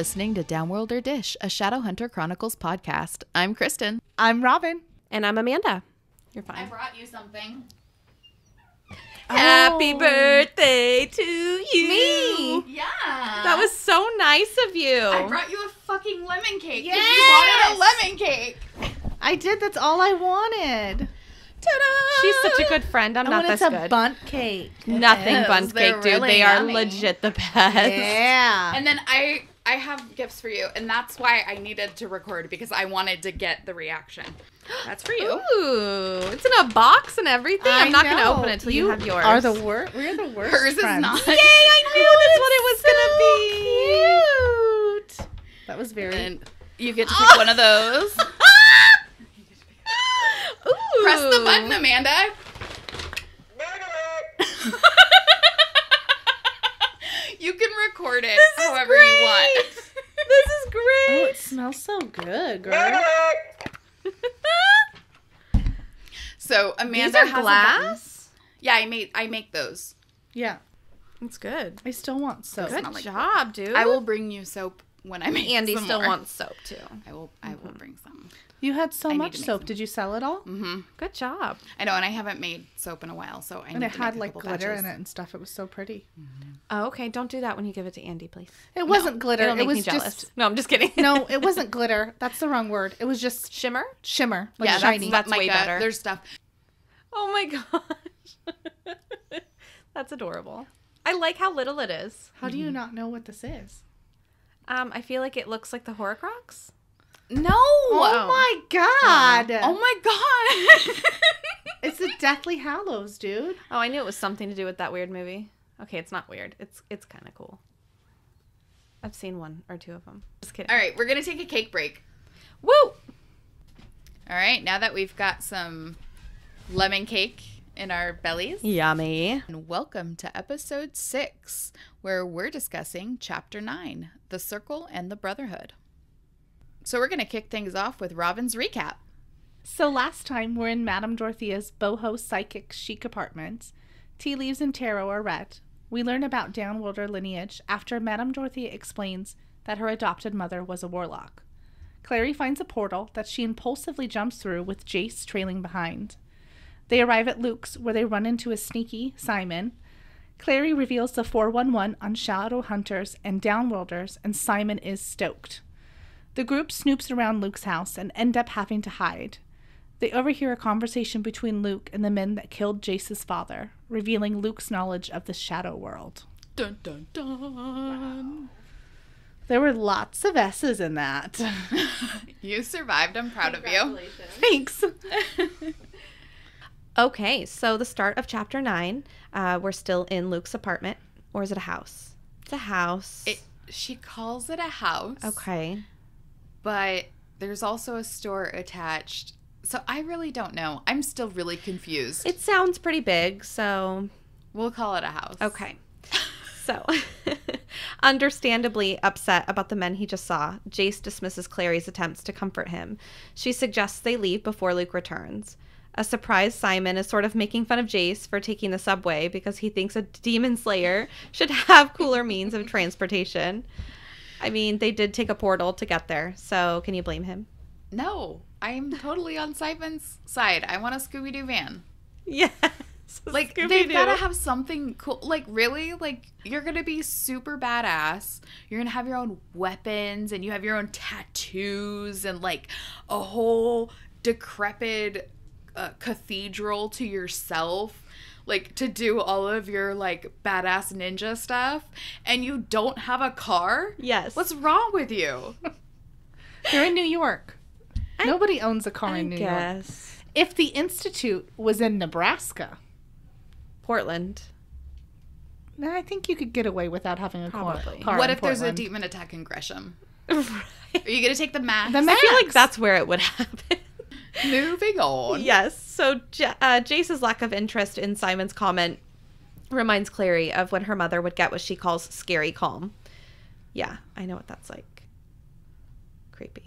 listening to Downworlder Dish, a Shadowhunter Chronicles podcast. I'm Kristen. I'm Robin. And I'm Amanda. You're fine. I brought you something. Happy birthday to you. Me. Yeah. That was so nice of you. I brought you a fucking lemon cake. Yes. You wanted a lemon cake. I did. That's all I wanted. Ta-da! She's such a good friend. I'm not this it's good. a bundt cake. Nothing Yes, buns they're cake, dude. really They are yummy. legit the best. Yeah. And then I have gifts for you, and that's why I needed to record, because I wanted to get the reaction. That's for you. Ooh, it's in a box and everything. I'm not going to open it until you have yours. We're the worst Hers is friends. not. Yay, I knew that's what it was going to be. Cute. That was very... And you get to pick one of those. Ooh. Press the button, Amanda. You can record it however you want. This is great. Oh, it smells so good, girl. So Amanda These are has glass? Yeah, I make those. Yeah. That's good. I still want soap. Good. Good not like job, dude. I will bring you soap when I make Andy some still more. wants soap, too. I will bring some. You had so I need much to make soap. some. Did you sell it all? Mm-hmm. Good job. I know, and I haven't made soap in a while, so I And need it to had make a like couple glitter batches. in it and stuff. It was so pretty. Oh, okay. Don't do that when you give it to Andy, please. It wasn't glitter. It'll It make was me jealous. just... No, I'm just kidding. No, it wasn't glitter. That's the wrong word. It was just Shimmer? shimmer. Like Yeah, shiny. that's way Micah. better. There's stuff. Oh my gosh. That's adorable. I like how little it is. How do you not know what this is? I feel like it looks like the Horcrux. No. Oh my god. Oh my god. It's the Deathly Hallows, dude. Oh, I knew it was something to do with that weird movie. Okay, it's not weird. It's kind of cool. I've seen one or two of them. Just kidding. All right, we're gonna take a cake break. Woo! All right, now that we've got some lemon cake in our bellies. Yummy. And welcome to episode 6, where we're discussing chapter 9, The Circle and the Brotherhood. So we're going to kick things off with Robin's recap. So last time we're in Madame Dorothea's boho psychic chic apartment. Tea leaves and tarot are read. We learn about Downworlder lineage after Madame Dorothea explains that her adopted mother was a warlock. Clary finds a portal that she impulsively jumps through with Jace trailing behind. They arrive at Luke's, where they run into a sneaky Simon. Clary reveals the 411 on Shadowhunters and Downworlders, and Simon is stoked. The group snoops around Luke's house and end up having to hide. They overhear a conversation between Luke and the men that killed Jace's father, revealing Luke's knowledge of the shadow world. Dun, dun, dun. Wow. There were lots of S's in that. You survived. I'm proud of you. Thanks. Okay, so the start of chapter 9. We're still in Luke's apartment. Or is it a house? It's a house. She calls it a house. Okay. But there's also a store attached. So I really don't know. I'm still really confused. It sounds pretty big, so... We'll call it a house. Okay. So, understandably upset about the men he just saw, Jace dismisses Clary's attempts to comfort him. She suggests they leave before Luke returns. A surprised Simon is sort of making fun of Jace for taking the subway because he thinks a demon slayer should have cooler means of transportation. I mean, they did take a portal to get there, so can you blame him? No, I'm totally on Simon's side. I want a Scooby-Doo van. Yes. Like, Scooby-Doo. they've got to have something cool. Like, really? Like, you're going to be super badass. You're going to have your own weapons, and you have your own tattoos, and, like, a whole decrepit cathedral to yourself. Like, to do all of your, like, badass ninja stuff. And you don't have a car? Yes. What's wrong with you? They're in New York. Nobody owns a car in New York. guess. If the Institute was in Nebraska, Portland. then I think you could get away without having a Probably. car. What in if there's a Portland. demon attack in Gresham? Right. Are you going to take the max? The I feel like Max. that's where it would happen. Moving on. Yes. So Jace's lack of interest in Simon's comment reminds Clary of when her mother would get what she calls scary calm. Yeah, I know what that's like. Creepy.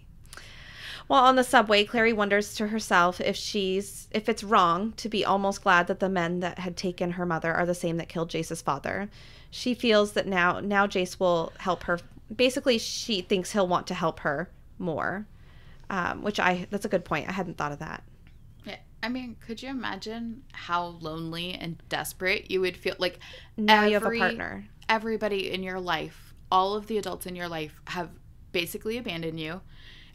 While on the subway, Clary wonders to herself if it's wrong to be almost glad that the men that had taken her mother are the same that killed Jace's father. She feels that now Jace will help her. basically she thinks he'll want to help her more, that's a good point. I hadn't thought of that. Yeah. I mean, could you imagine how lonely and desperate you would feel? Like, Now you have a partner. Everybody in your life, all of the adults in your life have basically abandoned you,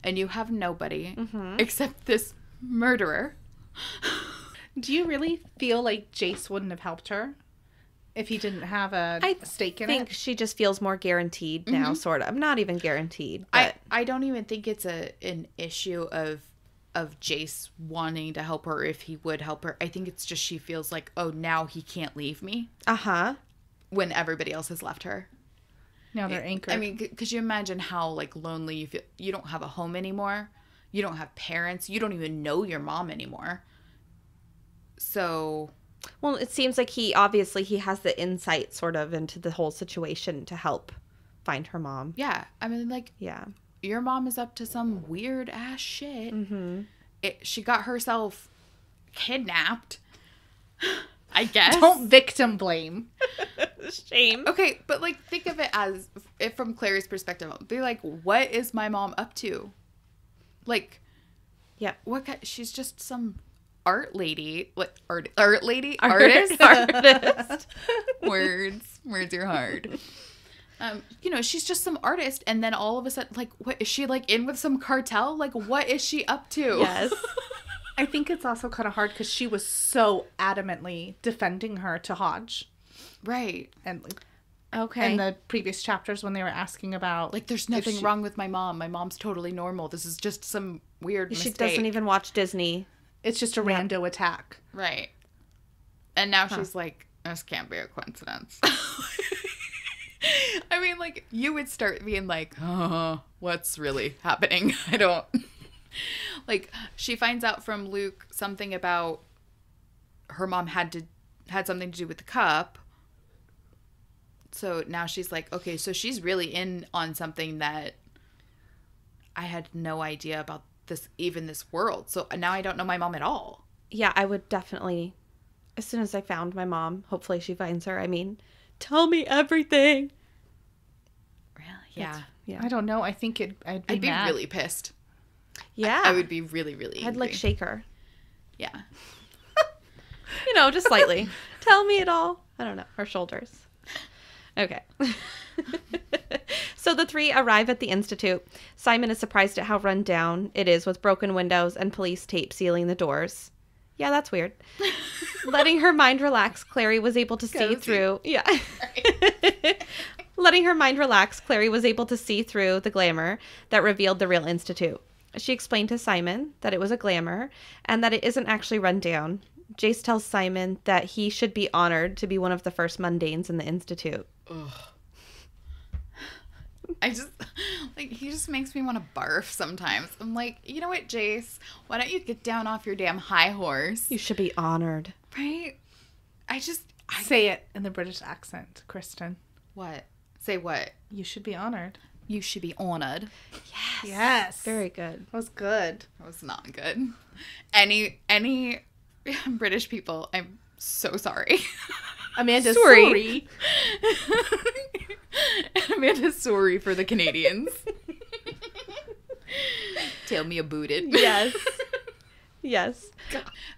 and you have nobody except this murderer. Do you really feel like Jace wouldn't have helped her if he didn't have a stake in it? I think she just feels more guaranteed now, sort of. Not even guaranteed, but... I don't even think it's an issue of Jace wanting to help her, if he would help her. I think it's just she feels like, oh, now he can't leave me. Uh-huh. When everybody else has left her. Now they're anchored. I mean, could you imagine how, like, lonely you feel? You don't have a home anymore. You don't have parents. You don't even know your mom anymore. So... Well, it seems like he has the insight sort of into the whole situation to help find her mom. Yeah. I mean, like... Yeah. Your mom is up to some weird ass shit. Mm-hmm. She got herself kidnapped, I guess. Don't victim blame. Shame. Okay, but like think of it as if from Clary's perspective. Be like, what is my mom up to? Like, yeah, she's just some art lady, like artist. Artist. Words are hard. She's just some artist, and then all of a sudden, like, what is she, like, in with some cartel? Like, what is she up to? Yes. I think it's also kind of hard because she was so adamantly defending her to Hodge. Right. And, like, okay. in the previous chapters when they were asking about... Like, there's nothing wrong with my mom. My mom's totally normal. This is just some weird mistake. She doesn't even watch Disney. It's just a rando attack. Right. And now she's like, this can't be a coincidence. I mean, like, you would start being like, oh, what's really happening? I don't... Like, she finds out from Luke something about her mom had something to do with the cup. So now she's like, okay, so she's really in on something that I had no idea about this world. So now I don't know my mom at all. Yeah, I would definitely, as soon as I found my mom, hopefully she finds her, tell me everything. Really? Yeah. Yeah. I don't know. I think I'd be mad. Really pissed. Yeah. I would be really, really angry. I'd like shake her. Yeah. Just slightly. Tell me it all. I don't know. Her shoulders. Okay. So the three arrive at the Institute. Simon is surprised at how run down it is with broken windows and police tape sealing the doors. Yeah, that's weird. Letting her mind relax, Clary was able to see through... Yeah. Letting her mind relax, Clary was able to see through the glamour that revealed the real Institute. She explained to Simon that it was a glamour and that it isn't actually run down. Jace tells Simon that he should be honored to be one of the first mundanes in the Institute. Ugh. He just makes me want to barf sometimes. I'm like, you know what, Jace? Why don't you get down off your damn high horse? You should be honored. Right? Say it in the British accent, Kristen. What? Say what? You should be honored. You should be honored. Yes. Very good. That was good. That was not good. Any British people, I'm so sorry. Amanda's sorry. Amanda's sorry for the Canadians. Tell me about it. Yes. Yes.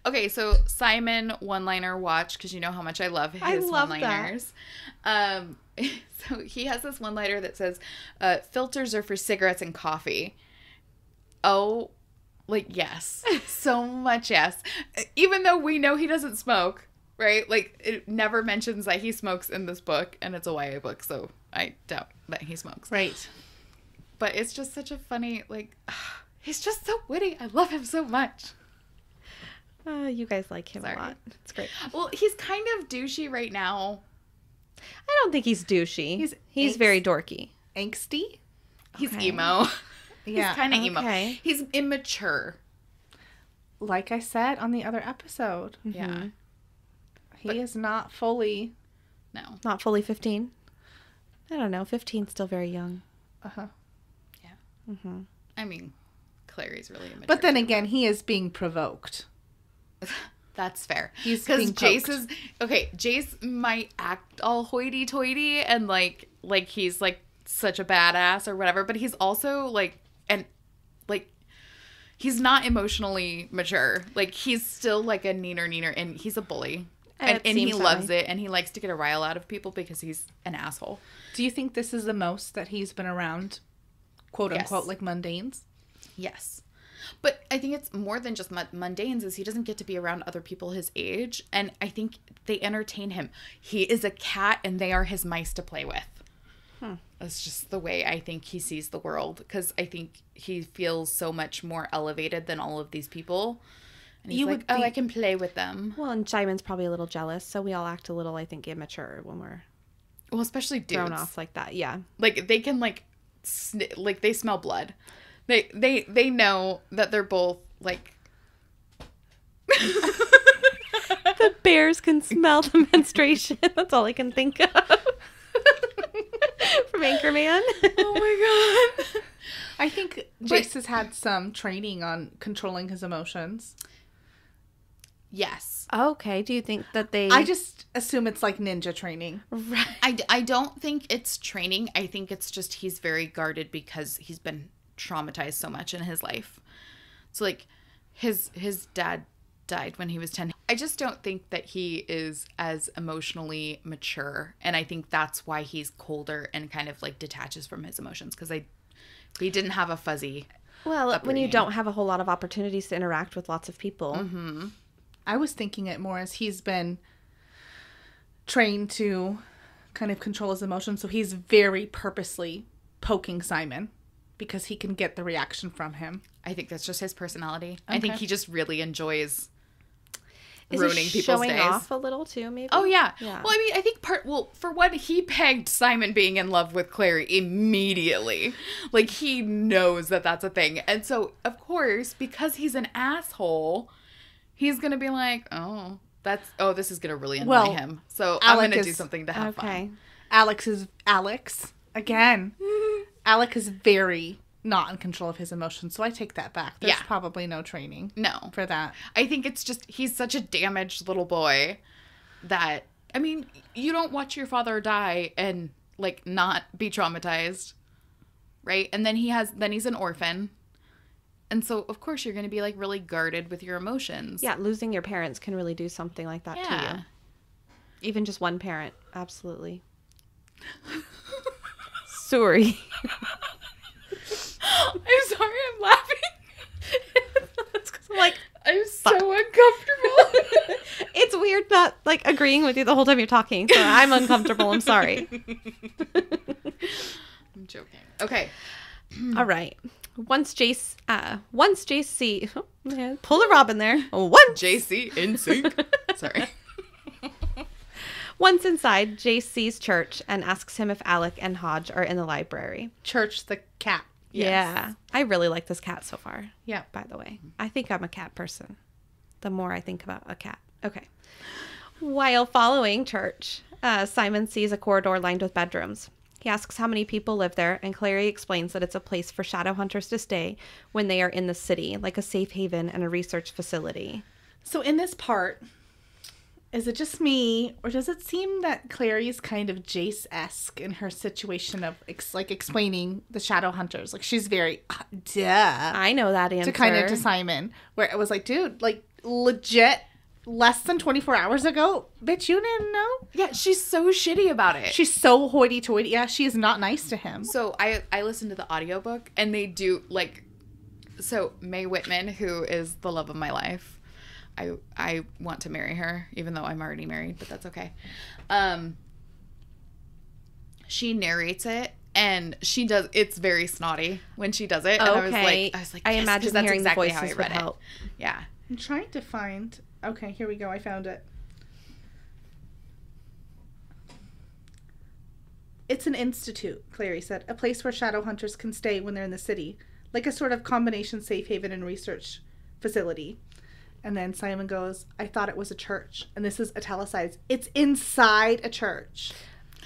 Okay, so Simon one-liner watch, because you know how much I love his one-liners. So he has this one-liner that says, filters are for cigarettes and coffee. Oh, like, yes. So much yes. Even though we know he doesn't smoke, right? Like, it never mentions that he smokes in this book, and it's a YA book, so I doubt that he smokes. Right. But it's just such a funny, like, he's just so witty. I love him so much. You guys like him a lot. It's great. Well, he's kind of douchey right now. I don't think he's douchey. He's very dorky. Angsty? He's emo. Yeah. He's kind of emo. Okay. He's immature. Like I said on the other episode. Yeah. He is not fully... No. Not fully 15? I don't know. 15's still very young. Uh-huh. Yeah. Mm-hmm. I mean, Clary's really immature. But then again, he is being provoked. That's fair. He's being Jace might act all hoity-toity and like he's like such a badass or whatever, but he's also like, and like, he's not emotionally mature. Like, he's still like a neener, and he's a bully. And he loves it, and he likes to get a rile out of people because he's an asshole. Do you think this is the most that he's been around, quote unquote, like mundanes? Yes. But I think it's more than just mundanes, is he doesn't get to be around other people his age, and I think they entertain him. He is a cat, and they are his mice to play with. That's just the way I think he sees the world, because I think he feels so much more elevated than all of these people. And he's like, I can play with them. Well, and Simon's probably a little jealous, so we all act a little, I think, immature when we're... Well, especially dudes. Thrown off like that, yeah. Like, they can, like, they smell blood. They know that they're both, like... The bears can smell the menstruation. That's all I can think of. From Anchorman. Oh, my God. I think Jace has had some training on controlling his emotions. Yes. Okay. Do you think that they... I just assume it's like ninja training. Right. I don't think it's training. I think it's just he's very guarded because he's been traumatized so much in his life. So, like, his dad died when he was 10. I just don't think that he is as emotionally mature. And I think that's why he's colder and kind of, like, detaches from his emotions. Because he didn't have a fuzzy upbringing. When you don't have a whole lot of opportunities to interact with lots of people. Mm-hmm. I was thinking it more as he's been trained to kind of control his emotions. So he's very purposely poking Simon because he can get the reaction from him. I think that's just his personality. Okay. I think he just really enjoys Is ruining he people's showing days. off a little too, maybe? Oh, yeah. Yeah. Well, I mean, I think for one, he pegged Simon being in love with Clary immediately. Like, he knows that that's a thing. And so, of course, because he's an asshole, he's going to be like, this is going to really annoy him. So I'm going to do something to have fun. Alex is Alex. Again. Alex is very not in control of his emotions. So I take that back. There's probably no training for that. I think it's just, he's such a damaged little boy that, I mean, you don't watch your father die and, like, not be traumatized, right? And then he's an orphan. And so, of course, you're going to be, like, really guarded with your emotions. Yeah, losing your parents can really do something like that to you. Even just one parent. Absolutely. Sorry. I'm sorry, I'm laughing. I'm like, I'm so uncomfortable. It's weird not, like, agreeing with you the whole time you're talking. So I'm uncomfortable. I'm sorry. I'm joking. Okay. All right. Once Jace sees... Oh, man, pull a Robin there. Once JC in sync. Sorry. Once inside, Jace sees Church and asks him if Alec and Hodge are in the library. Church the cat. Yes. Yeah. I really like this cat so far. Yeah. By the way. I think I'm a cat person. The more I think about a cat. Okay. While following Church, Simon sees a corridor lined with bedrooms. He asks how many people live there, and Clary explains that it's a place for Shadowhunters to stay when they are in the city, like a safe haven and a research facility. So in this part, is it just me, or does it seem that Clary's kind of Jace-esque in her situation of explaining the Shadowhunters? Like, she's very, duh. I know that answer. To Simon, where it was like, dude, like, legit, less than 24 hours ago, bitch, you didn't know? Yeah, she's so shitty about it. She's so hoity-toity. Yeah, she is not nice to him. So I listened to the audiobook, and they do, like, so Mae Whitman, who is the love of my life, I want to marry her, even though I'm already married, but that's okay. She narrates it, and it's very snotty when she does it. And okay. I was like, I yes, imagine that's hearing exactly the how I voices read would help. it. Yeah. I'm trying to find... Okay, here we go. I found it. It's an institute, Clary said. A place where Shadowhunters can stay when they're in the city. Like a sort of combination safe haven and research facility. And then Simon goes, I thought it was a church. And this is italicized. It's inside a church.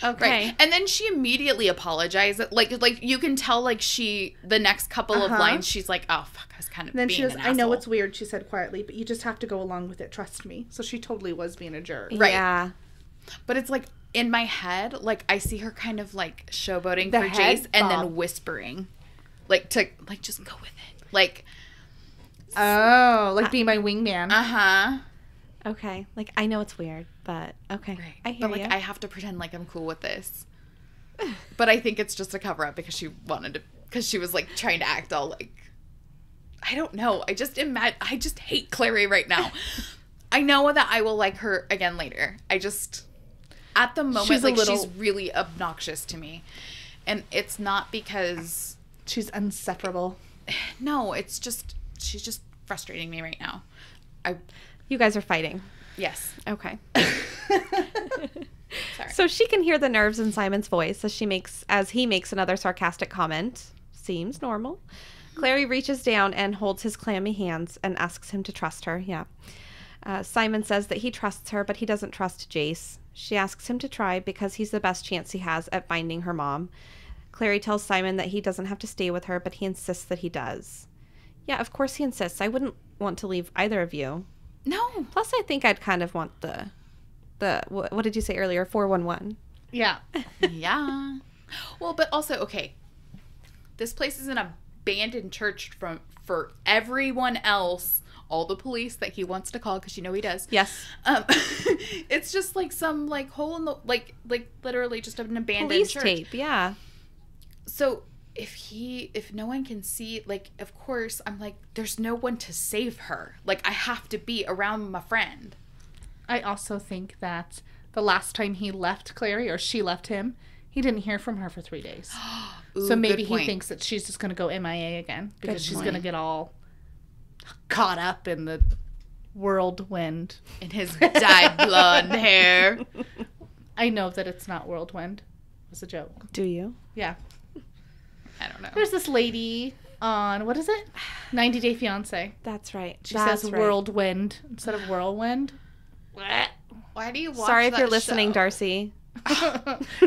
Okay. Right. And then she immediately apologizes. Like you can tell, like, the next couple of lines, she's like, oh, fuck, I was kind of then being she goes, an I know asshole. it's weird, she said quietly, but you just have to go along with it, trust me. So she totally was being a jerk. Right. Yeah. But it's like, in my head, like, I see her kind of, like, showboating The for head Jace and bob. then whispering. Like, to, like, just go with it. Like, Oh, like being my wingman. uh-huh. Okay. Like, I know it's weird, but okay. Right. I hear But, like, you. I have to pretend like I'm cool with this. But I think it's just a cover-up because she wanted to, because she was, like, trying to act all, like, I don't know. I just hate Clary right now. I know that I will like her again later. I just, at the moment, she's really obnoxious to me. And it's not because... She's insufferable. No, it's just, she's just frustrating me right now. You guys are fighting. Yes. Okay. Sorry. So she can hear the nerves in Simon's voice as he makes another sarcastic comment. Seems normal. Clary reaches down and holds his clammy hands and asks him to trust her. Yeah. Simon says that he trusts her, but he doesn't trust Jace. She asks him to try because he's the best chance he has at finding her mom. Clary tells Simon that he doesn't have to stay with her, but he insists that he does. Yeah, of course he insists. I wouldn't want to leave either of you. No. Plus, I think I'd kind of want the what did you say earlier? 411. Yeah. Yeah. Well, but also, okay, this place is an abandoned church for everyone else, all the police that he wants to call, because you know he does. Yes. It's just like some like hole in the like literally just an abandoned Police church. tape, yeah. So if no one can see, like, of course I'm like, there's no one to save her. Like, I have to be around my friend. I also think that the last time he left Clary, or she left him, he didn't hear from her for 3 days. Ooh, so maybe good he point. thinks that she's just going to go MIA again because she's point. going to get all caught up in the whirlwind. In his dyed blonde hair. I know that it's not whirlwind. It was a joke. Do you? Yeah. I don't know. There's this lady on, what is it? 90 Day Fiancé. That's right. She says whirlwind instead of whirlwind. Why do you watch Sorry if that you're listening, show? Darcy.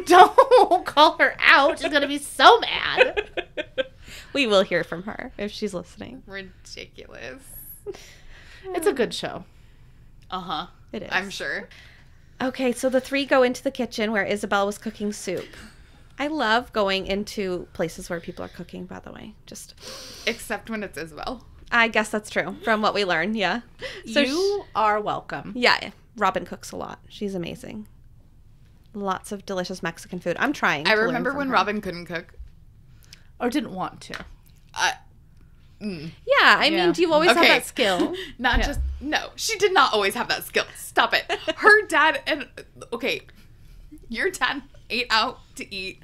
Don't call her out. She's going to be so mad. We will hear from her if she's listening. Ridiculous. It's a good show. Uh-huh. It is. I'm sure. Okay, so the three go into the kitchen where Isabel was cooking soup. I love going into places where people are cooking, by the way. Just, Except when it's Isabel. I guess that's true from what we learn, yeah. So You are welcome. yeah, Robin cooks a lot. She's amazing. Lots of delicious Mexican food. I'm trying. I to learn remember from when her. Robin couldn't cook. Or didn't want to. Yeah, I mean, do you always have Okay. that skill? Not Yeah. just, no, she did not always have that skill. Stop it. Her dad, and okay, your dad ate out to eat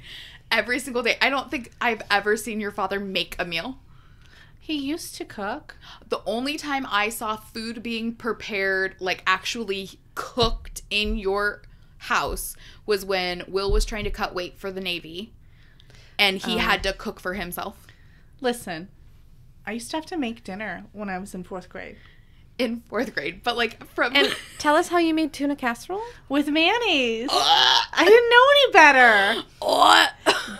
every single day. I don't think I've ever seen your father make a meal. He used to cook. The only time I saw food being prepared, like actually cooked in your house, was when Will was trying to cut weight for the Navy and he had to cook for himself. Listen, I used to have to make dinner when I was in 4th grade. In 4th grade, but like from And tell us how you made tuna casserole. With mayonnaise. I didn't know any better. what?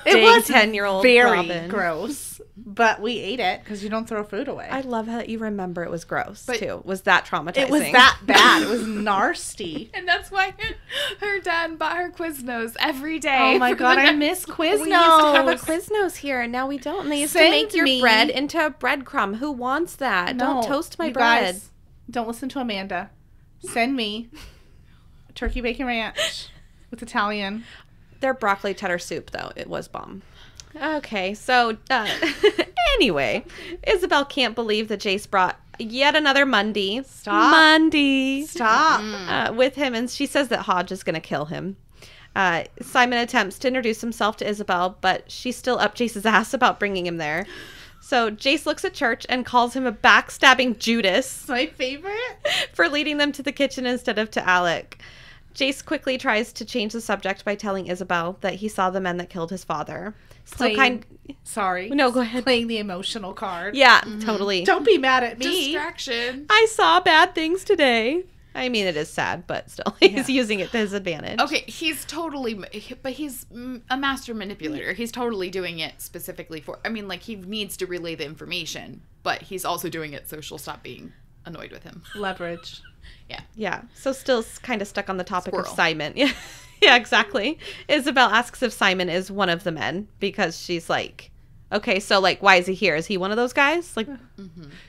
It Dang, was 10-year-old very Robin. gross, but we ate it because you don't throw food away. I love how you remember it was gross, But- too. Was that traumatizing? It was that bad. It was nasty. And that's why her dad bought her Quiznos every day. Oh my for god, the I next- miss Quiznos. We used to have a Quiznos here, and now we don't. And they used to Send make your me- bread into a breadcrumb. Who wants that? No, Don't toast my you bread. guys, don't listen to Amanda. Send me turkey bacon ranch with Italian. Their broccoli cheddar soup, though, it was bomb. Okay, so anyway, Isabel can't believe that Jace brought yet another Mundy. Stop. Mundy. Stop. With him, and she says that Hodge is going to kill him. Simon attempts to introduce himself to Isabel, but she's still up Jace's ass about bringing him there. So Jace looks at Church and calls him a backstabbing Judas My favorite? for leading them to the kitchen instead of to Alec. Jace quickly tries to change the subject by telling Isabel that he saw the men that killed his father. Sorry. No, go ahead. Playing the emotional card. Yeah, totally. Don't be mad at me. Distraction. I saw bad things today. I mean, it is sad, but still, he's using it to his advantage. Okay, he's totally, but he's a master manipulator. He's totally doing it specifically for, I mean, like, he needs to relay the information, but he's also doing it so she'll stop being annoyed with him. Leverage. Yeah, so still kind of stuck on the topic of Squirrel. Simon. Yeah, Yeah, exactly. Isabel asks if Simon is one of the men because she's like, okay, so like, why is he here? Is he one of those guys? Like,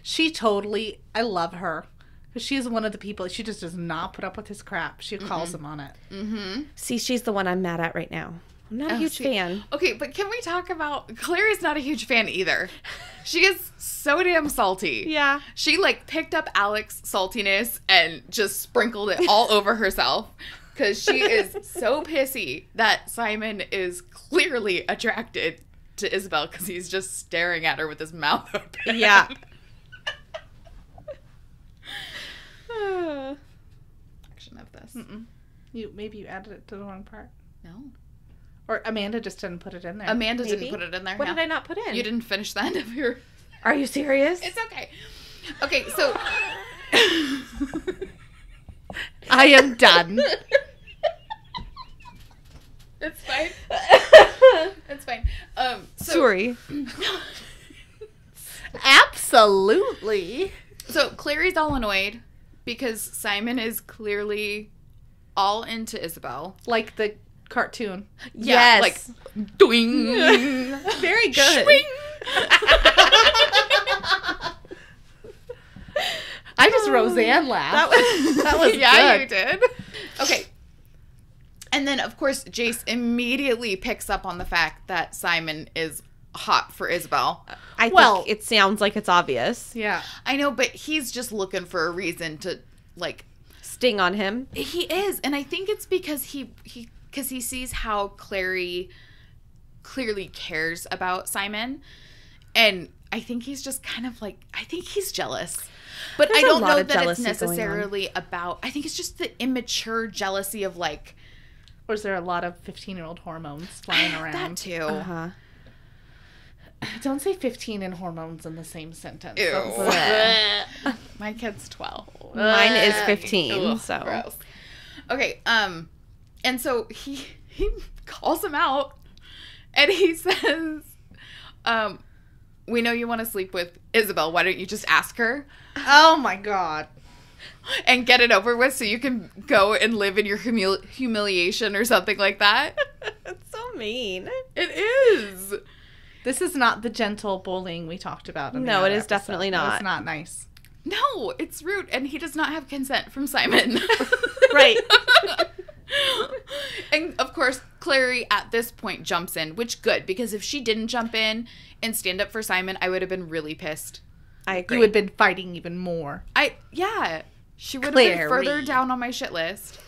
She totally, I love her. Because she's one of the people, she just does not put up with his crap. She calls him on it. see, she's the one I'm mad at right now. I'm not a huge fan. Okay, but can we talk about... Clary's not a huge fan either. She is so damn salty. Yeah. She, like, picked up Alex's saltiness and just sprinkled it all over herself. Because she is so pissy that Simon is clearly attracted to Isabel because he's just staring at her with his mouth open. Yeah. Action of this. Maybe you added it to the wrong part. No. Or Amanda just didn't put it in there. Amanda Maybe. didn't put it in there. What yeah. did I not put in? You didn't finish the end of your... Are you serious? It's okay. Okay, so... I am done. It's fine. It's fine. So, Sorry. Absolutely. So Clary's all annoyed because Simon is clearly all into Isabel. Like the cartoon. Yes. Like, doing. Very good. Swing. I just Roseanne laughed. That was Yeah, good. you did. Okay. And then, of course, Jace immediately picks up on the fact that Simon is hot for Isabel. I Well- think it sounds like it's obvious. Yeah. I know, but he's just looking for a reason to, like... Sting on him. He is, and I think it's because he sees how Clary clearly cares about Simon, and I think he's just kind of like, I think he's jealous. But There's I a don't lot know of that it's jealousy going on. necessarily about, I think it's just the immature jealousy of like... Or is there a lot of 15-year-old hormones flying That around? too. Uh-huh. Don't say 15 and hormones in the same sentence. Ew. That's- My kid's 12. Mine is 15, Ugh, so. gross. Okay, and so he calls him out, and he says, we know you want to sleep with Isabel. Why don't you just ask her Oh my god. and get it over with so you can go and live in your humiliation or something like that? It's so mean. It is. This is not the gentle bullying we talked about. In the No, other it is episode. definitely not. It's not nice. No, it's rude, and he does not have consent from Simon. Right. And, of course, Clary at this point jumps in, which good, because if she didn't jump in and stand up for Simon, I would have been really pissed. I agree. You would have been fighting even more. Yeah, she would have been Clary. further down on my shit list.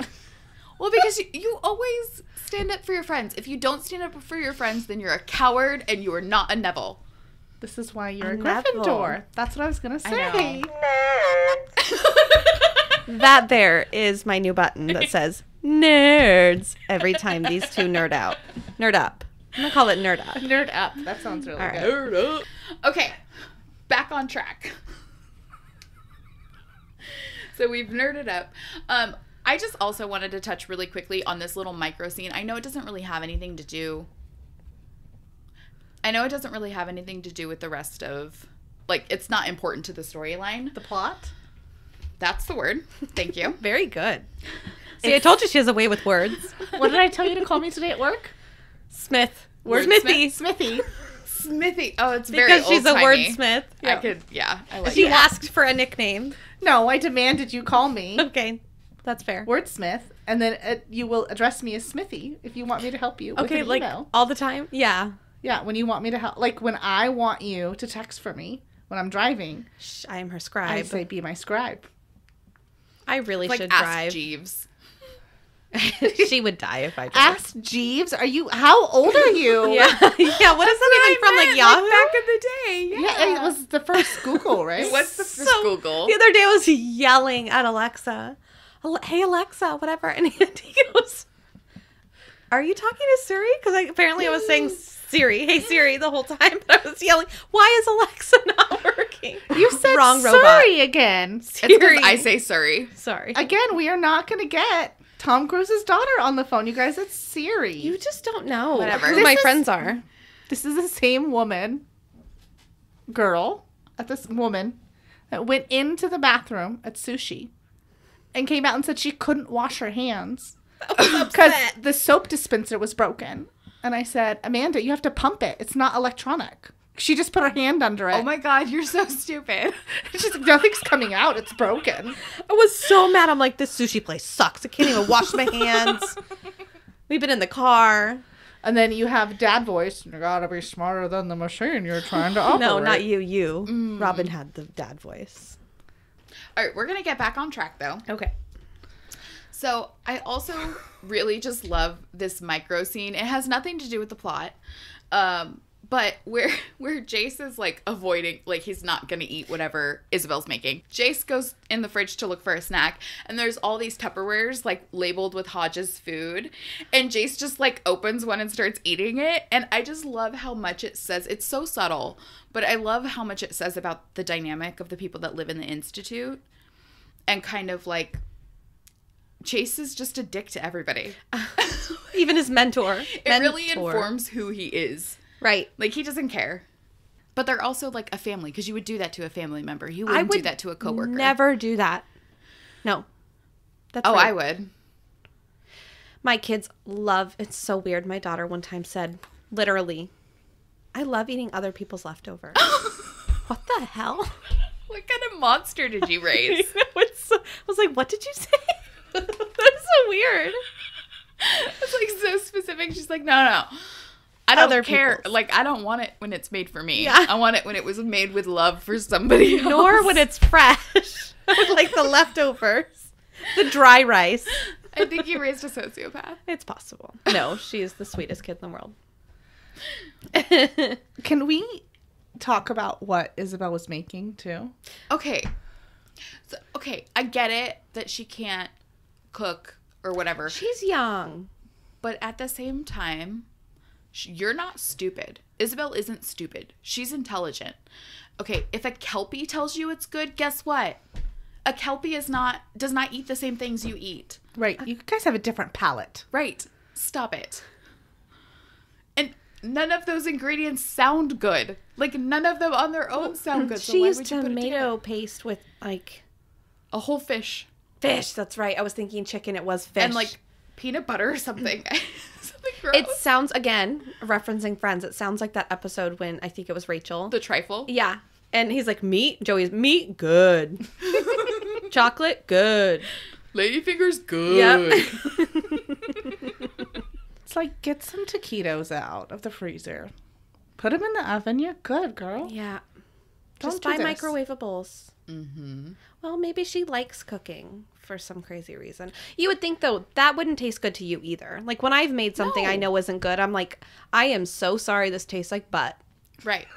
Well, because you always stand up for your friends. If you don't stand up for your friends, then you're a coward and you are not a Neville. This is why you're a Neville. Gryffindor. That's what I was going to say. I That there is my new button that says nerds every time these two nerd out. Nerd up. I'm going to call it nerd up. Nerd up. That sounds really All right. good. Okay, back on track. So we've nerded up. I just also wanted to touch really quickly on this little micro scene. I know it doesn't really have anything to do... with the rest of... Like, it's not important to the storyline. The plot? That's the word. Thank you. Very good. See, I told you she has a way with words. What did I tell you to call me today at work? Smith. Wordsmith? Smithy. Smithy. Smithy. Oh, it's very Because she's a old-timey. wordsmith. I could, yeah. I like She that. asked for a nickname. No, I demanded you call me Okay. That's fair. Wordsmith, and then you will address me as Smithy if you want me to help you with Okay, an like email. all the time? Yeah. Yeah, when you want me to help. Like, when I want you to text for me when I'm driving, Shh, I am her I scribe. say, be my scribe. I really Like, should ask drive. Jeeves. She would die if I drove. Ask Jeeves, how old are you? Yeah. Yeah, what is that even from, like, Yahoo? back in the day. Yeah, it was the first Google, right? What's the first So, Google? The other day I was yelling at Alexa, hey Alexa, whatever, and he goes, are you talking to Siri? Because apparently I was saying Siri, hey Siri, the whole time, but I was yelling, why is Alexa not working? You said Wrong Surrey robot. again. It's because Siri. I say Surrey. Sorry. Again, we are not going to get Tom Cruise's daughter on the phone. You guys, it's Siri. You just don't know Whatever. who This my is- friends are. This is the same woman that went into the bathroom at Sushi and came out and said she couldn't wash her hands Because the soap dispenser was broken. And I said, Amanda, you have to pump it. It's not electronic. She just put her hand under it. Oh my God, you're so stupid. She's like, nothing's coming out. It's broken. I was so mad. I'm like, this sushi place sucks. I can't even wash my hands. We've been in the car. And then you have dad voice. You gotta be smarter than the machine you're trying to operate. No, not you. Robin had the dad voice. All right, we're going to get back on track, though. Okay. So I also really just love this micro scene. It has nothing to do with the plot. But where Jace is, like, avoiding, like, he's not going to eat whatever Isabel's making. Jace goes in the fridge to look for a snack, and there's all these Tupperwares, like, labeled with Hodge's food. And Jace just, like, opens one and starts eating it. And I just love how much it says. It's so subtle, but I love how much it says about the dynamic of the people that live in the Institute. And kind of, like, Chase is just a dick to everybody. Even his mentor. It really informs who he is. Right. Like, he doesn't care. But they're also, like, a family, because you would do that to a family member. You wouldn't do that to a coworker. Never do that. No. That's right. I would. My kids love, it's so weird. My daughter one time said, literally, I love eating other people's leftovers. What the hell? What kind of monster did you raise? I was like, what did you say? That's so weird. It's, like, so specific. She's like, no. I don't care. People's. Like, I don't want it when it's made for me. Yeah. I want it when it was made with love for somebody else. Nor when it's fresh. Like the leftovers. The dry rice. I think you raised a sociopath. It's possible. No, she is the sweetest kid in the world. Can we talk about what Isabel was making, too? Okay. I get it that she can't cook or whatever. She's young. But at the same time, you're not stupid. Isabel isn't stupid. She's intelligent. Okay, if a Kelpie tells you it's good, guess what? A Kelpie does not eat the same things you eat. Right. You guys have a different palate. Right. Stop it. And none of those ingredients sound good. Like, none of them on their own sound good. So she why used would you tomato paste with, like... a whole fish. Fish, that's right. I was thinking chicken. It was fish. And, like, peanut butter or something. Something gross. It sounds, again, referencing Friends, it sounds like that episode when I think it was Rachel. The trifle? Yeah. And he's like, meat? Joey's, meat? Good. Chocolate? Good. Ladyfinger's good. Yep. It's like, get some taquitos out of the freezer. Put them in the oven. You're good, girl. Yeah. Don't Just do buy this. microwavables. Mm-hmm. Well, maybe she likes cooking for some crazy reason. You would think, though, that wouldn't taste good to you either. Like, when I've made something I know isn't good, I'm like, I am so sorry this tastes like butt. Right.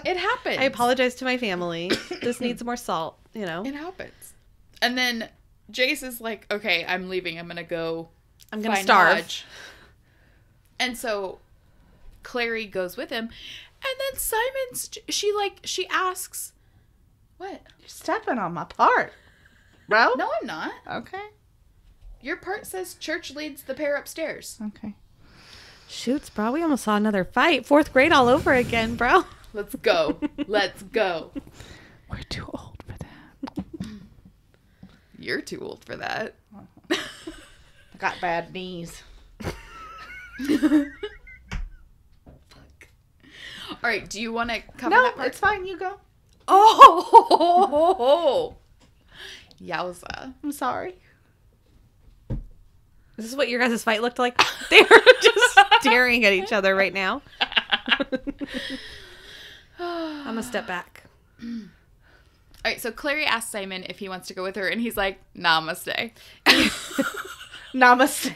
It happens. I apologize to my family. This needs more salt, you know? It happens. And then Jace is like, okay, I'm leaving. I'm going to go find starve. Hodge. And so Clary goes with him. And then she asks, what? You're stepping on my part, bro. No, I'm not. Okay. Your part says church leads the pair upstairs. Okay. Shoots, bro. We almost saw another fight. 4th grade all over again, bro. Let's go. Let's go. We're too old for that. You're too old for that. I got bad knees. Fuck. All right, do you want to cover No, that part? it's fine. You go. Oh! Yowza. I'm sorry. This is what your guys' fight looked like? They were just staring at each other right now. I'm gonna step back. All right, so Clary asks Simon if he wants to go with her, and he's like, namaste. Namaste.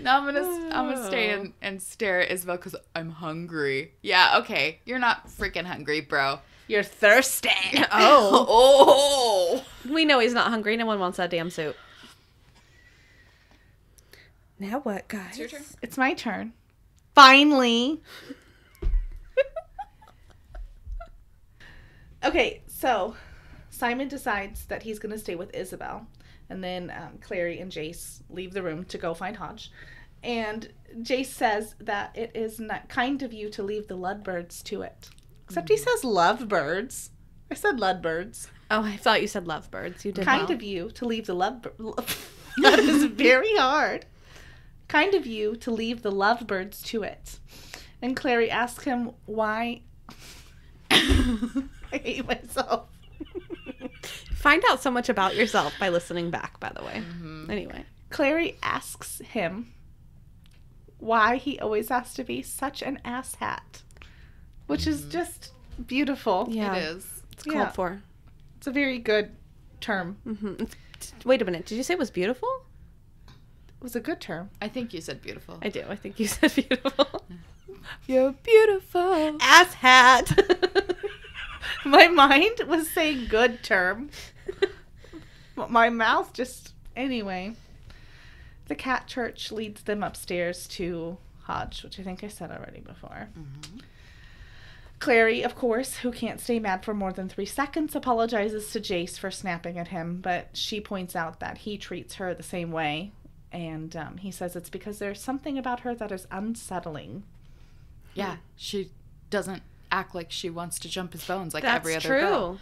Namaste and stare at Isabel because I'm hungry. Yeah, okay. You're not freaking hungry, bro. You're thirsty. Oh. We know he's not hungry. No one wants that damn soup. Now what, guys? It's your turn. It's my turn. Finally. Okay, so Simon decides that he's going to stay with Isabel. And then Clary and Jace leave the room to go find Hodge. And Jace says that it is not kind of you to leave the lovebirds to it. Except he says lovebirds. I said lovebirds. Oh, I thought you said lovebirds. You did Kind well. of you to leave the that is very hard. Kind of you to leave the lovebirds to it. And Clary asks him why. I hate myself. Find out so much about yourself by listening back, by the way. Mm-hmm. Anyway. Clary asks him why he always has to be such an asshat, which is just beautiful. Yeah. It is. It's called for. It's a very good term. Mm-hmm. Wait a minute. Did you say it was beautiful? It was a good term. I think you said beautiful. I do. I think you said beautiful. You're beautiful. Ass hat. My mind was saying good term. But my mouth just... Anyway. The cat church leads them upstairs to Hodge, which I think I said already before. Mm-hmm. Clary, of course, who can't stay mad for more than 3 seconds, apologizes to Jace for snapping at him, but she points out that he treats her the same way, and he says it's because there's something about her that is unsettling. Yeah, she doesn't act like she wants to jump his bones like That's every other true. girl.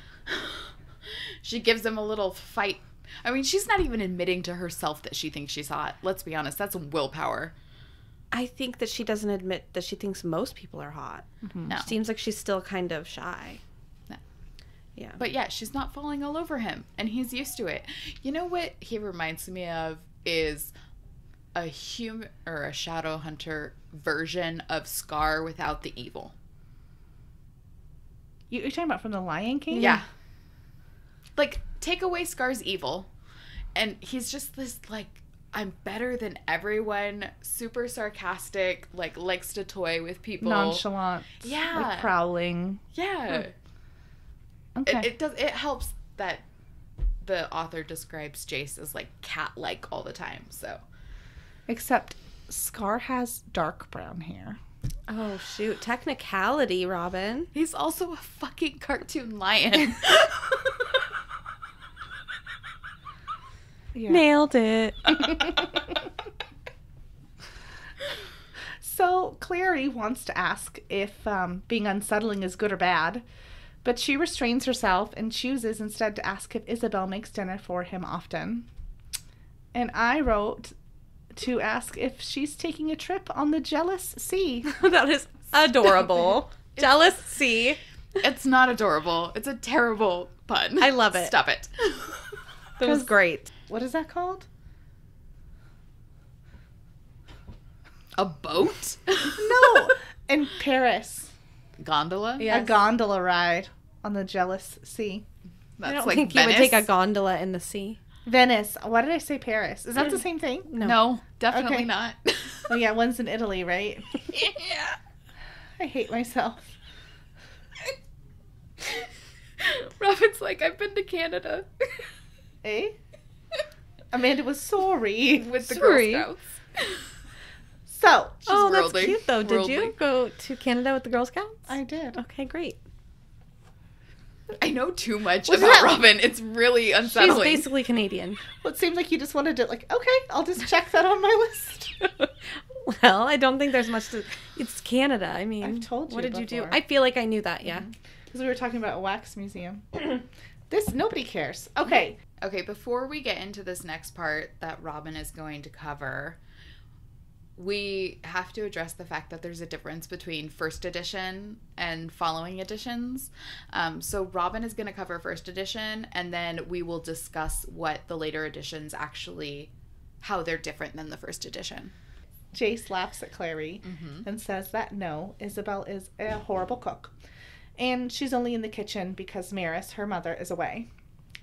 She gives him a little fight. I mean, she's not even admitting to herself that she thinks she's hot. Let's be honest, that's willpower. I think that she doesn't admit that she thinks most people are hot. Mm-hmm. No. Seems like she's still kind of shy. No. Yeah. But yeah, she's not falling all over him, and he's used to it. You know what he reminds me of is a human or a Shadowhunter version of Scar without the evil. You're talking about from The Lion King? Yeah. Like, take away Scar's evil, and he's just this, like, I'm better than everyone, super sarcastic, like, likes to toy with people. Nonchalant. Yeah. Like prowling. Yeah. Okay. It helps that the author describes Jace as, like, cat-like all the time, so. Except Scar has dark brown hair. Oh, shoot. Technicality, Robin. He's also a fucking cartoon lion. Yeah. Nailed it. So Clary wants to ask if being unsettling is good or bad, but she restrains herself and chooses instead to ask if Isabel makes dinner for him often. And I wrote to ask if she's taking a trip on the Jealous Sea. That is adorable. Jealous sea. It's not adorable. It's a terrible pun. I love it. Stop it. That was great. What is that called? A boat? No, in Paris. Gondola? Yeah. A gondola ride on the Jealous Sea. That's I don't like think Venice. you would take a gondola in the sea. Venice. Why did I say Paris? Is that the same thing? No, definitely Okay. not. Oh yeah, one's in Italy, right? Yeah. I hate myself. Robin's like, I've been to Canada. Eh? Amanda was sorry. With the Sorry. Girl Scouts. So, She's Oh, that's worldly. cute, though. Did you Worldly. go to Canada with the Girl Scouts? I did. Okay, great. I know too much What's about that? Robin. It's really She's unsettling. basically Canadian. Well, it seemed like you just wanted to, like, okay, I'll just check that on my list. Well, I don't think there's much to... It's Canada. I mean... I've told What you did you do? before. I feel like I knew that, yeah. Because we were talking about a wax museum. Nobody cares. Okay. Okay, before we get into this next part that Robin is going to cover, we have to address the fact that there's a difference between first edition and following editions. So Robin is going to cover first edition, and then we will discuss what the later editions actually, how they're different than the first edition. Jace laughs at Clary and says that no, Isabel is a horrible cook. And she's only in the kitchen because Maris, her mother, is away.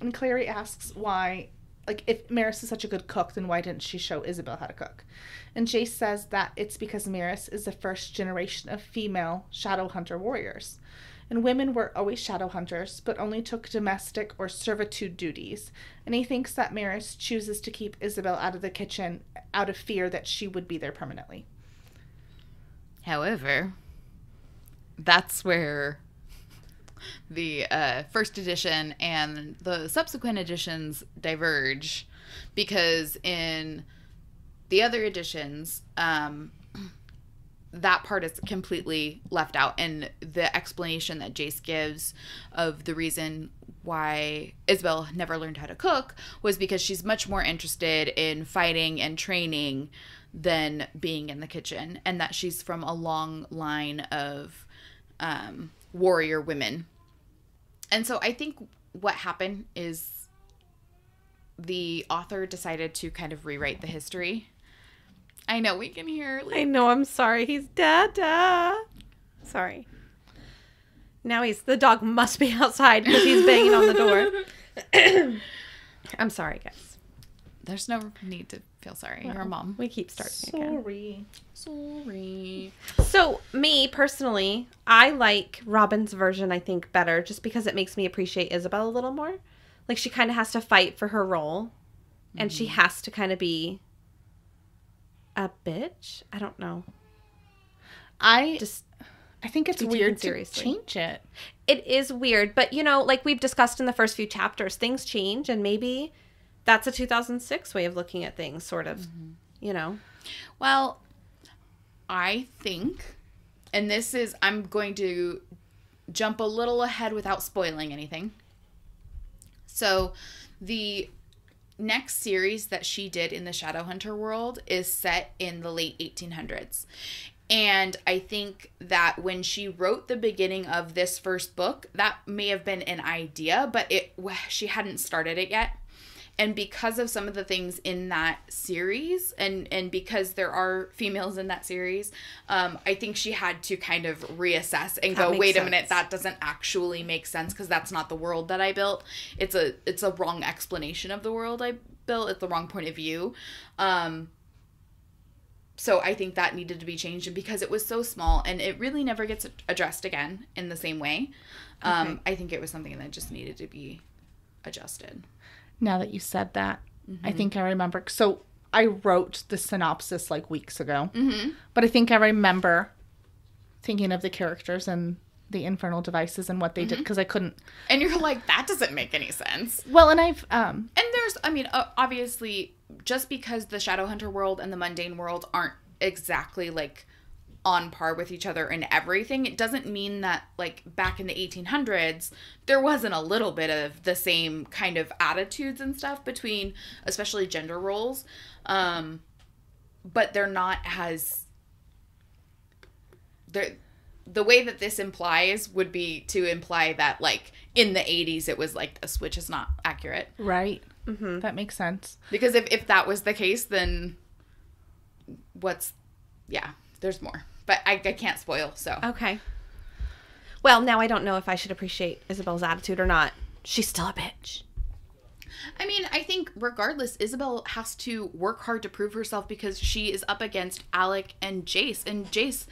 And Clary asks why, like, if Maris is such a good cook, then why didn't she show Isabel how to cook? And Jace says that it's because Maris is the first generation of female Shadowhunter warriors. And women were always Shadowhunters, but only took domestic or servitude duties. And he thinks that Maris chooses to keep Isabel out of the kitchen out of fear that she would be there permanently. However, that's where the first edition and the subsequent editions diverge, because in the other editions, that part is completely left out. And the explanation that Jace gives of the reason why Isabel never learned how to cook was because she's much more interested in fighting and training than being in the kitchen, and that she's from a long line of warrior women. And so I think what happened is the author decided to kind of rewrite the history. I know we can hear. I know. I'm sorry. He's Dada. Sorry. Now the dog must be outside because he's banging on the door. I'm sorry, guys. There's no need to feel sorry. You're a mom. We keep starting again. Sorry. So, me, personally, I like Robin's version, I think, better just because it makes me appreciate Isabel a little more. Like, she kind of has to fight for her role. And she has to kind of be a bitch. I don't know. I think it's be weird taken to seriously. change it. It is weird. But, like we've discussed in the first few chapters, things change. And maybe that's a 2006 way of looking at things, sort of, Well, I think, and I'm going to jump a little ahead without spoiling anything. So, the next series that she did in the Shadowhunter world is set in the late 1800s. And I think that when she wrote the beginning of this first book, that may have been an idea, but she hadn't started it yet. And because of some of the things in that series, and because there are females in that series, I think she had to kind of reassess and go, wait a minute, that doesn't actually make sense because that's not the world that I built. It's a wrong explanation of the world I built. It's the wrong point of view. So I think that needed to be changed. And because it was so small and it really never gets addressed again in the same way, I think it was something that just needed to be adjusted. Now that you said that, I think I remember. So I wrote the synopsis like weeks ago, but I think I remember thinking of the characters and the Infernal Devices and what they did because I couldn't. And you're like, that doesn't make any sense. Well, and I've and there's, obviously, just because the Shadowhunter world and the mundane world aren't exactly like on par with each other in everything, it doesn't mean that like back in the 1800s there wasn't a little bit of the same kind of attitudes and stuff between especially gender roles, but they're not as the way that this implies would be to imply that like in the 80s it was like this, which is not accurate. Right. That makes sense, because if that was the case, then there's more. But I can't spoil, so. Okay. Well, now I don't know if I should appreciate Isabel's attitude or not. She's still a bitch. I mean, I think regardless, Isabel has to work hard to prove herself because she is up against Alec and Jace. And Jace,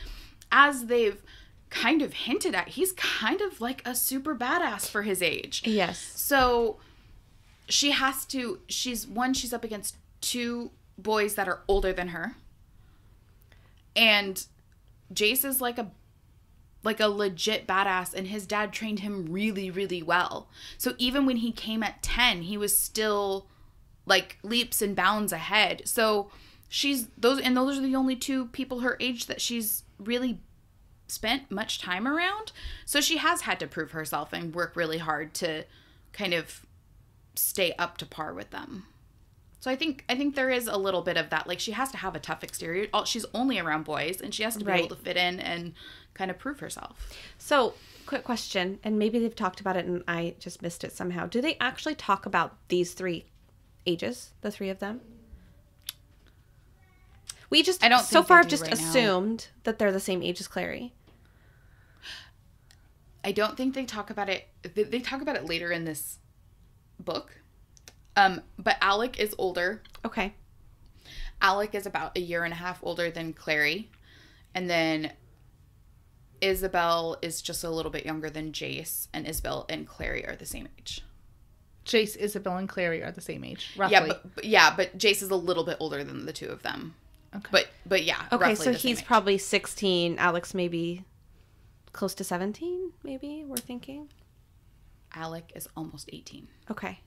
as they've kind of hinted at, he's kind of like a super badass for his age. Yes. So she has to, she's up against two boys that are older than her. And Jace is like a legit badass, and his dad trained him really, really well. So even when he came at 10, he was still like leaps and bounds ahead. So those are the only two people her age that she's really spent much time around. So she has had to prove herself and work really hard to kind of stay up to par with them. So I think there is a little bit of that. Like, she has to have a tough exterior. She's only around boys, and she has to be able to fit in and kind of prove herself. So, quick question, and maybe they've talked about it and I just missed it somehow. Do they actually talk about these three ages, the three of them? We just, so far, just assumed that they're the same age as Clary. I don't think they talk about it. They talk about it later in this book. But Alec is older. Okay. Alec is about 1.5 years older than Clary. And then Isabel is just a little bit younger than Jace. And Isabel and Clary are the same age. Jace, Isabel, and Clary are the same age, roughly. But Jace is a little bit older than the two of them. Okay. But yeah, okay, roughly so the same he's age. probably 16. Alex maybe close to 17, maybe, we're thinking. Alec is almost 18. Okay.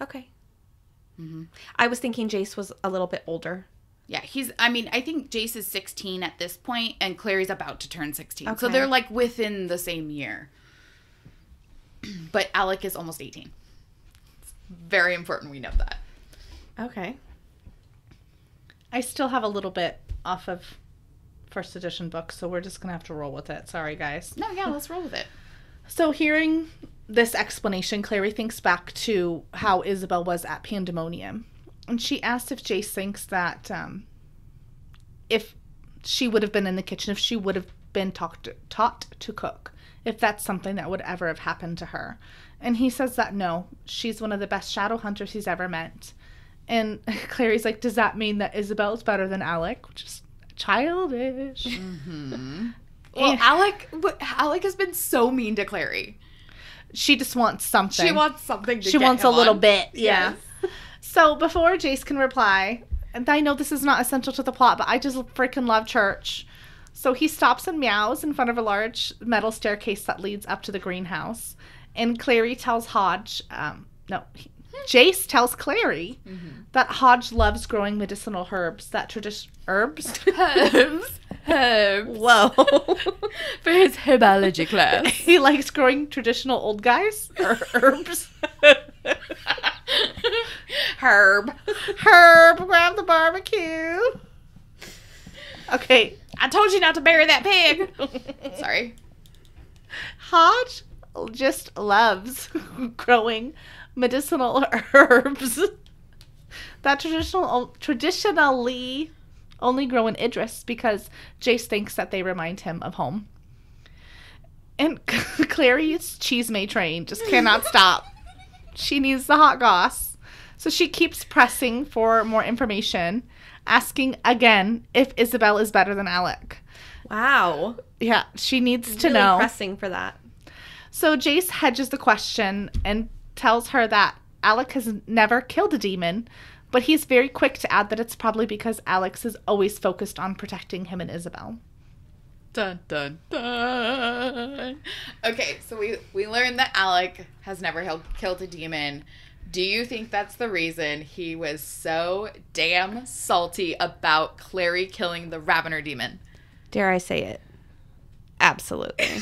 Mm-hmm. I was thinking Jace was a little bit older Yeah, I think Jace is 16 at this point, and Clary's about to turn 16. Okay. So they're, like, within the same year. But Alec is almost 18. It's very important we know that. Okay. I still have a little bit off of first edition books, so we're just going to have to roll with it. Sorry, guys. No, yeah, let's roll with it. So hearing this explanation, Clary thinks back to how Isabel was at Pandemonium. And she asks if Jace thinks that if she would have been in the kitchen, if she would have been taught to cook, if that's something that would ever have happened to her. And he says that no, she's one of the best shadow hunters he's ever met. And Clary's like, does that mean that Isabel's better than Alec? Which is childish. Mm-hmm. Well, Alec has been so mean to Clary. She just wants something. She wants something to She get wants him a little on. bit. Yes. Yeah. So before Jace can reply, and I know this is not essential to the plot, but I just freaking love church. So he stops and meows in front of a large metal staircase that leads up to the greenhouse. And Clary tells Jace tells Clary that Hodge loves growing medicinal herbs. Herbs? Whoa. For his herbology class. He likes growing traditional old guys or herbs. Herb, grab the barbecue. Okay. I told you not to bury that pig. Sorry. Hodge just loves growing medicinal herbs that traditionally only grow in Idris because Jace thinks that they remind him of home. And Clary's chisme train just cannot stop. She needs the hot goss. So she keeps pressing for more information, asking again if Isabel is better than Alec. Wow. Yeah, she needs to really know. Pressing for that. So Jace hedges the question and tells her that Alec has never killed a demon, but he's very quick to add that it's probably because Alex is always focused on protecting him and Isabel. Dun, dun, dun. Okay, so we learned that Alec has never killed a demon. Do you think that's the reason he was so damn salty about Clary killing the Ravener demon? Dare I say it? Absolutely.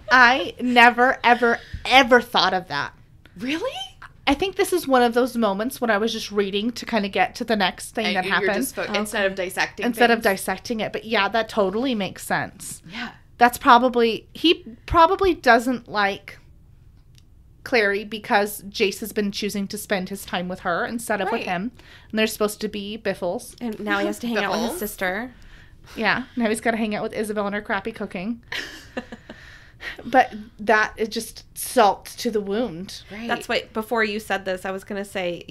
I never, ever, ever thought of that. Really? I think this is one of those moments when I was just reading to kind of get to the next thing that happened. Instead of dissecting it. But yeah, that totally makes sense. Yeah. That's he probably doesn't like Clary because Jace has been choosing to spend his time with her instead of with him. And they're supposed to be biffles. And now he has to hang out with his sister. Yeah. Now he's got to hang out with Isabel and her crappy cooking. But that is just salt to the wound. Right. That's why before you said this, I was going to say,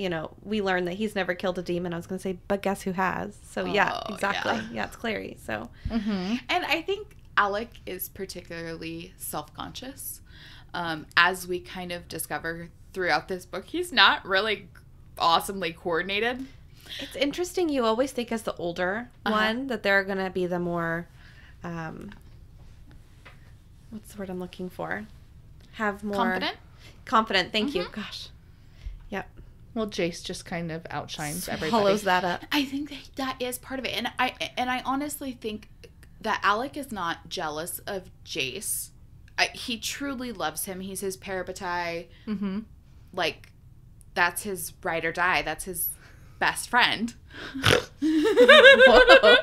we learned that he's never killed a demon. I was going to say, but guess who has? So yeah, exactly. Yeah, it's Clary. So, Mm-hmm. And I think Alec is particularly self-conscious. As we kind of discover throughout this book, he's not really awesomely coordinated. It's interesting. You always think as the older one that they're going to be the more, what's the word I'm looking for? Have more... Confident. Thank you. Gosh. Yep. Well, Jace just kind of outshines everybody. Hollows that up. I think that is part of it. And I honestly think that Alec is not jealous of Jace. He truly loves him. He's his parabatai. Mm-hmm. Like, that's his ride or die. That's his best friend. Whoa.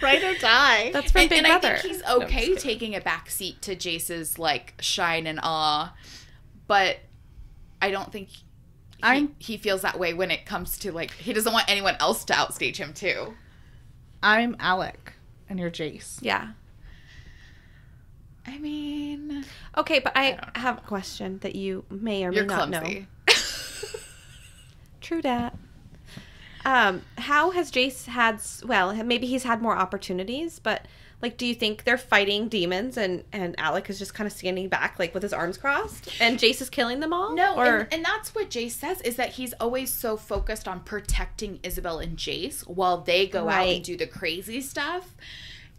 Ride or die. That's from Big Brother. I think he's okay taking a back seat to Jace's, like, shine and awe. But I don't think he feels that way when it comes to, like, he doesn't want anyone else to outstage him, too. I'm Alec, and you're Jace. Yeah. I mean... Okay, but I have a question that you may or may not know. True dat. How has Jace had... Well, maybe he's had more opportunities, but... Like, do you think they're fighting demons and Alec is just kind of standing back, like, with his arms crossed? And Jace is killing them all? No, and that's what Jace says, is that he's always so focused on protecting Isabel and Jace while they go out and do the crazy stuff.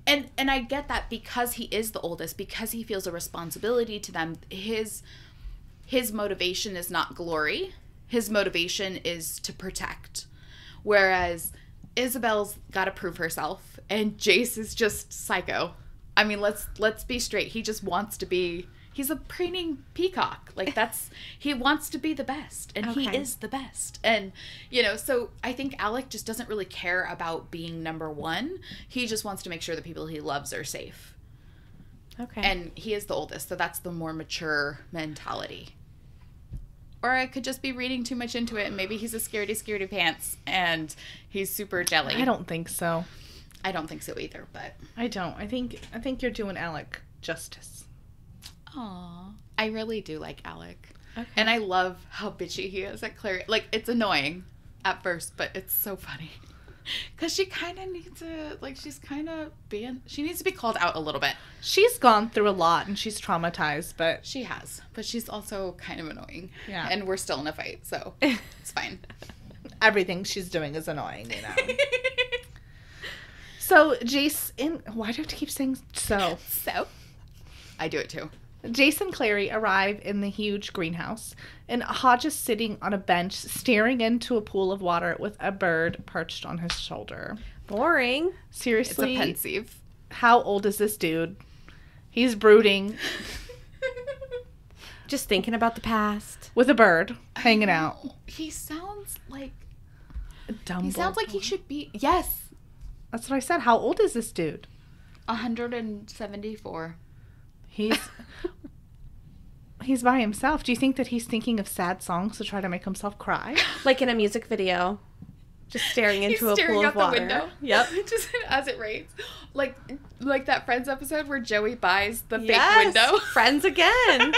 And I get that because he is the oldest, because he feels a responsibility to them. His motivation is not glory. His motivation is to protect. Whereas Isabel's got to prove herself, and Jace is just psycho. I mean, let's be straight. He just wants to be. He's a preening peacock. Like, he wants to be the best, and he is the best. And, so I think Alec just doesn't really care about being number one. He just wants to make sure the people he loves are safe. Okay. And he is the oldest, so that's the more mature mentality. Or I could just be reading too much into it, and maybe he's a scaredy pants, and he's super jelly. I don't think so. I don't think so either, but... I don't. I think you're doing Alec justice. Aw. I really do like Alec. Okay. And I love how bitchy he is at Clary. Like, it's annoying at first, but it's so funny. Because she kind of needs to, she needs to be called out a little bit. She's gone through a lot, and she's traumatized, but... She has. But she's also kind of annoying. Yeah. And we're still in a fight, so it's fine. Everything she's doing is annoying, So, Jace why do I have to keep saying so? So? I do it too. Jace and Clary arrive in the huge greenhouse, and Hodge is sitting on a bench staring into a pool of water with a bird perched on his shoulder. Boring. Seriously? It's a pensive. How old is this dude? He's brooding. Just thinking about the past. With a bird hanging out. He sounds like... Dumbledore. He sounds like he should be... Yes. That's what I said. How old is this dude? 174. He's by himself. Do you think that he's thinking of sad songs to try to make himself cry? Like in a music video. Just staring into a pool of water. The window. Yep. Just as it rains. Like that Friends episode where Joey buys the fake Yes, window. Friends again.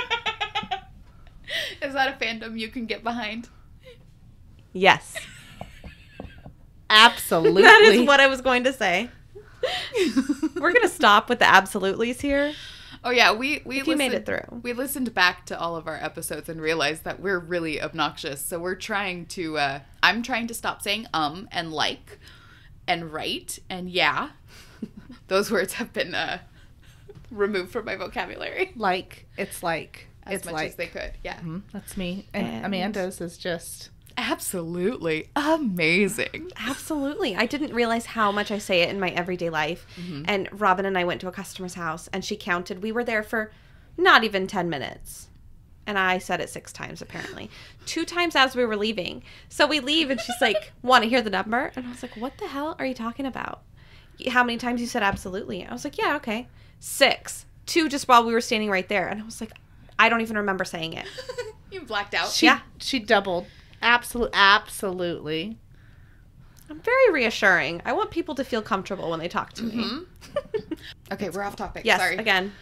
Is that a fandom you can get behind? Yes. Absolutely. That is what I was going to say. We're going to stop with the absolutely's here. Oh yeah, we made it through. We listened back to all of our episodes and realized that we're really obnoxious. So we're trying to I'm trying to stop saying and like and right and yeah. Those words have been removed from my vocabulary. It's like as much as they could. Yeah. Mm-hmm. That's me. And Amanda's is just absolutely amazing. Absolutely. I didn't realize how much I say it in my everyday life. Mm-hmm. And Robin and I went to a customer's house, and she counted. We were there for not even 10 minutes. And I said it 6 times, apparently. 2 times as we were leaving. So we leave, and she's like, want to hear the number? And I was like, what the hell are you talking about? How many times you said absolutely? I was like, yeah, okay. 6. 2 just while we were standing right there. And I was like, I don't even remember saying it. You blacked out. She doubled. Absolutely. I'm very reassuring. I want people to feel comfortable when they talk to me. Okay, we're off topic. Yes, Sorry. Again.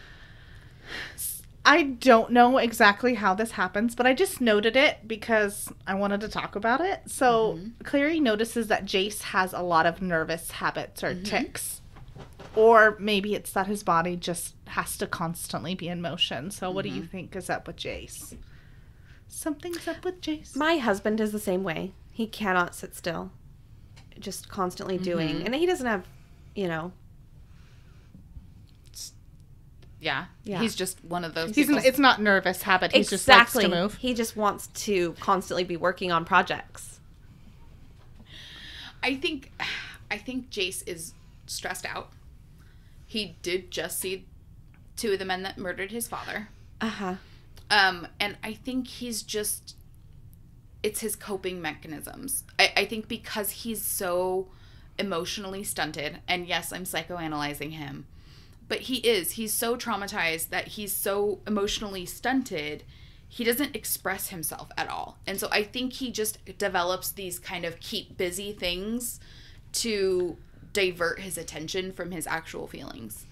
I don't know exactly how this happens, but I just noted it because I wanted to talk about it. So Clary notices that Jace has a lot of nervous habits or tics. Or maybe it's that his body just has to constantly be in motion. So what do you think is up with Jace? Something's up with Jace. My husband is the same way. He cannot sit still. Just constantly doing. And he doesn't have, Yeah. He's just one of those It's not nervous habit. He just likes to move. He just wants to constantly be working on projects. I think Jace is stressed out. He did just see 2 of the men that murdered his father. Uh-huh. And I think it's his coping mechanisms. I think because he's so emotionally stunted, and yes, I'm psychoanalyzing him, but he's so traumatized that he's so emotionally stunted, he doesn't express himself at all. And so I think he just develops these kind of keep busy things to divert his attention from his actual feelings.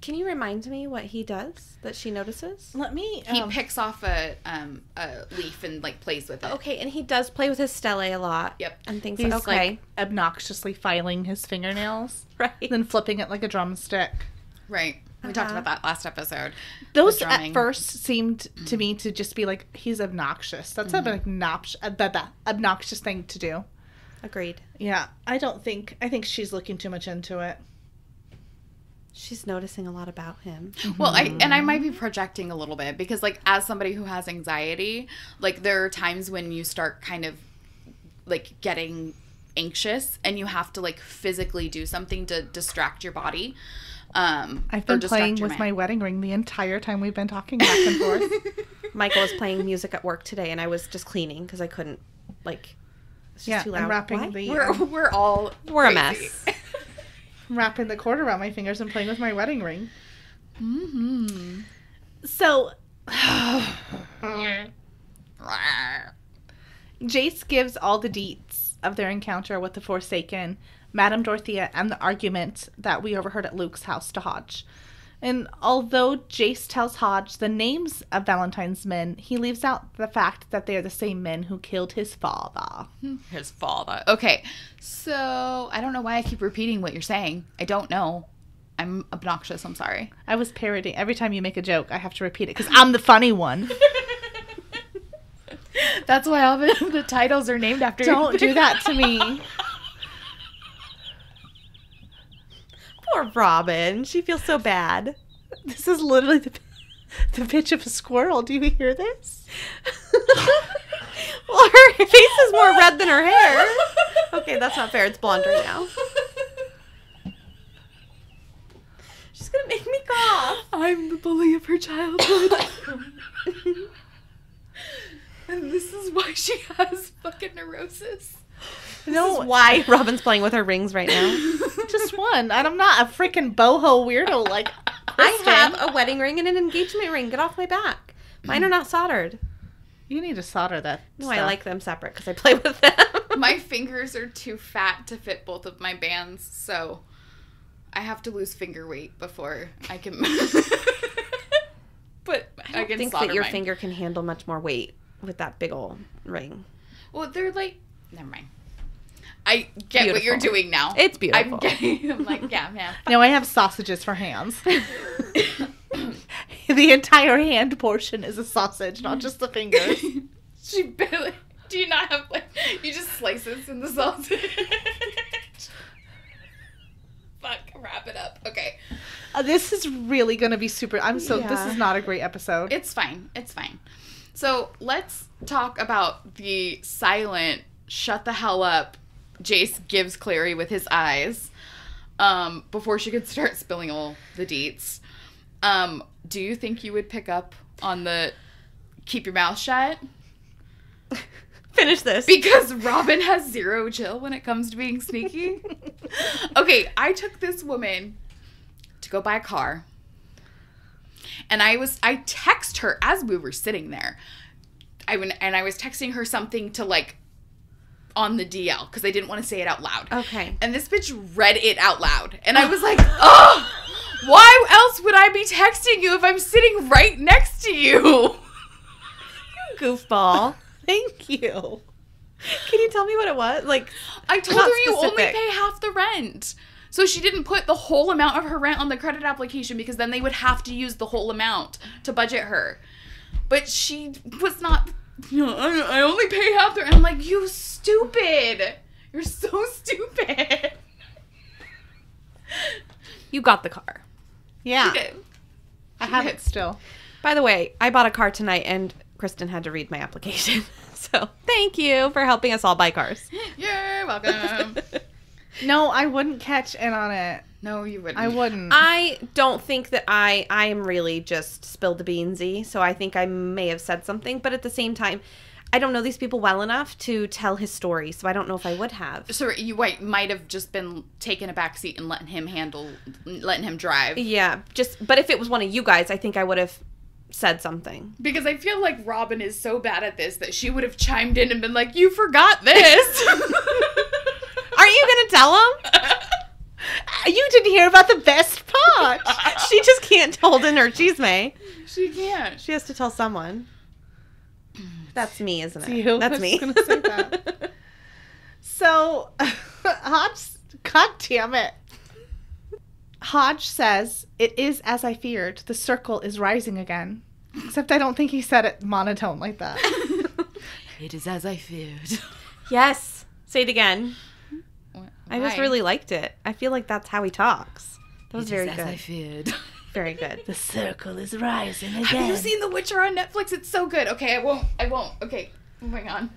Can you remind me what he does that she notices? He picks off a leaf and plays with it. Okay, and he does play with his stele a lot. Yep. And things He's okay. Obnoxiously filing his fingernails. Right. Then flipping it like a drumstick. Right. We talked about that last episode. Those at first seemed to me to just be he's obnoxious. That's an obnoxious thing to do. Agreed. Yeah. I think she's looking too much into it. She's noticing a lot about him. Well, I might be projecting a little bit because, as somebody who has anxiety, there are times when you start kind of, getting anxious and you have to like physically do something to distract your body. I've been playing with my wedding ring the entire time we've been talking back and forth. Michael was playing music at work today, and I was just cleaning because I couldn't, like, it's just too loud. I'm wrapping We're all We're crazy. a mess. I'm wrapping the cord around my fingers and playing with my wedding ring. Mm-hmm. So, Jace gives all the deets of their encounter with the Forsaken, Madame Dorothea, and the argument that we overheard at Luke's house to Hodge. And although Jace tells Hodge the names of Valentine's men, he leaves out the fact that they are the same men who killed his father. His father. Okay, so I don't know why I keep repeating what you're saying. I don't know. I'm obnoxious. I'm sorry. I was parodying. Every time you make a joke, I have to repeat it because I'm the funny one. That's why all the titles are named after you. Don't do that to me. Poor Robin. She feels so bad. This is literally the pitch of a squirrel. Do you hear this? Well, her face is more red than her hair. Okay, that's not fair. It's blonde right now. She's gonna make me cough. I'm the bully of her childhood. And this is why she has fucking neurosis. No, this is why Robin's playing with her rings right now. Just one. And I'm not a freaking boho weirdo like Kristen. I have a wedding ring and an engagement ring. Get off my back. Mine are not soldered. You need to solder that No, stuff. I like them separate because I play with them. My fingers are too fat to fit both of my bands, so I have to lose finger weight before I can. But I don't think that your finger can handle much more weight with that big old ring. Well, they're like, never mind. I get Beautiful. what you're doing now. It's beautiful. I'm like, yeah, man. No, I have sausages for hands. The entire hand portion is a sausage, not just the fingers. She barely. Do you not have, like, you just slices in the sausage? Fuck, wrap it up. Okay. This is really going to be super. This is not a great episode. It's fine. It's fine. So let's talk about the silent, shut the hell up, Jace gives Clary with his eyes, before she could start spilling all the deets. Do you think you would pick up on the keep your mouth shut? Finish this. Because Robin has zero chill when it comes to being sneaky. Okay, I took this woman to go buy a car. And I text her as we were sitting there. I was texting her something to, like, on the DL, because I didn't want to say it out loud. Okay. And this bitch read it out loud. And I was like, oh, why else would I be texting you if I'm sitting right next to you? Goofball. Thank you. Can you tell me what it was? Like, I told not her you only specific. pay half the rent. So she didn't put the whole amount of her rent on the credit application because then they would have to use the whole amount to budget her. But she was not, I only pay half the rent. I'm like, you stupid. You're so stupid. You got the car. Yeah. She did. I have it still. By the way, I bought a car tonight and Kristen had to read my application. So thank you for helping us all buy cars. You're welcome. No, I wouldn't catch in on it. No, you wouldn't. I wouldn't. I don't think that I am really just spilled the beansy. So I think I may have said something. But at the same time, I don't know these people well enough to tell his story. So I don't know if I would have. So you might have just been taking a back seat and letting him drive. Yeah. But if it was one of you guys, I think I would have said something. Because I feel like Robin is so bad at this that she would have chimed in and been like, you forgot this. Aren't you going to tell him? You didn't hear about the best part. She just can't hold in her chisme. She can't. She has to tell someone. That's me, isn't it? You. That's I was me. gonna say that. So, Hodge, God damn it. Hodge says, it is as I feared. The circle is rising again. Except I don't think he said it monotone like that. It is as I feared. Yes. Say it again. I just Why? really liked it. I feel like that's how he talks. That was very As good. I feared. Very good. The circle is rising again. Have you seen The Witcher on Netflix? It's so good. Okay, I won't. Okay, moving on.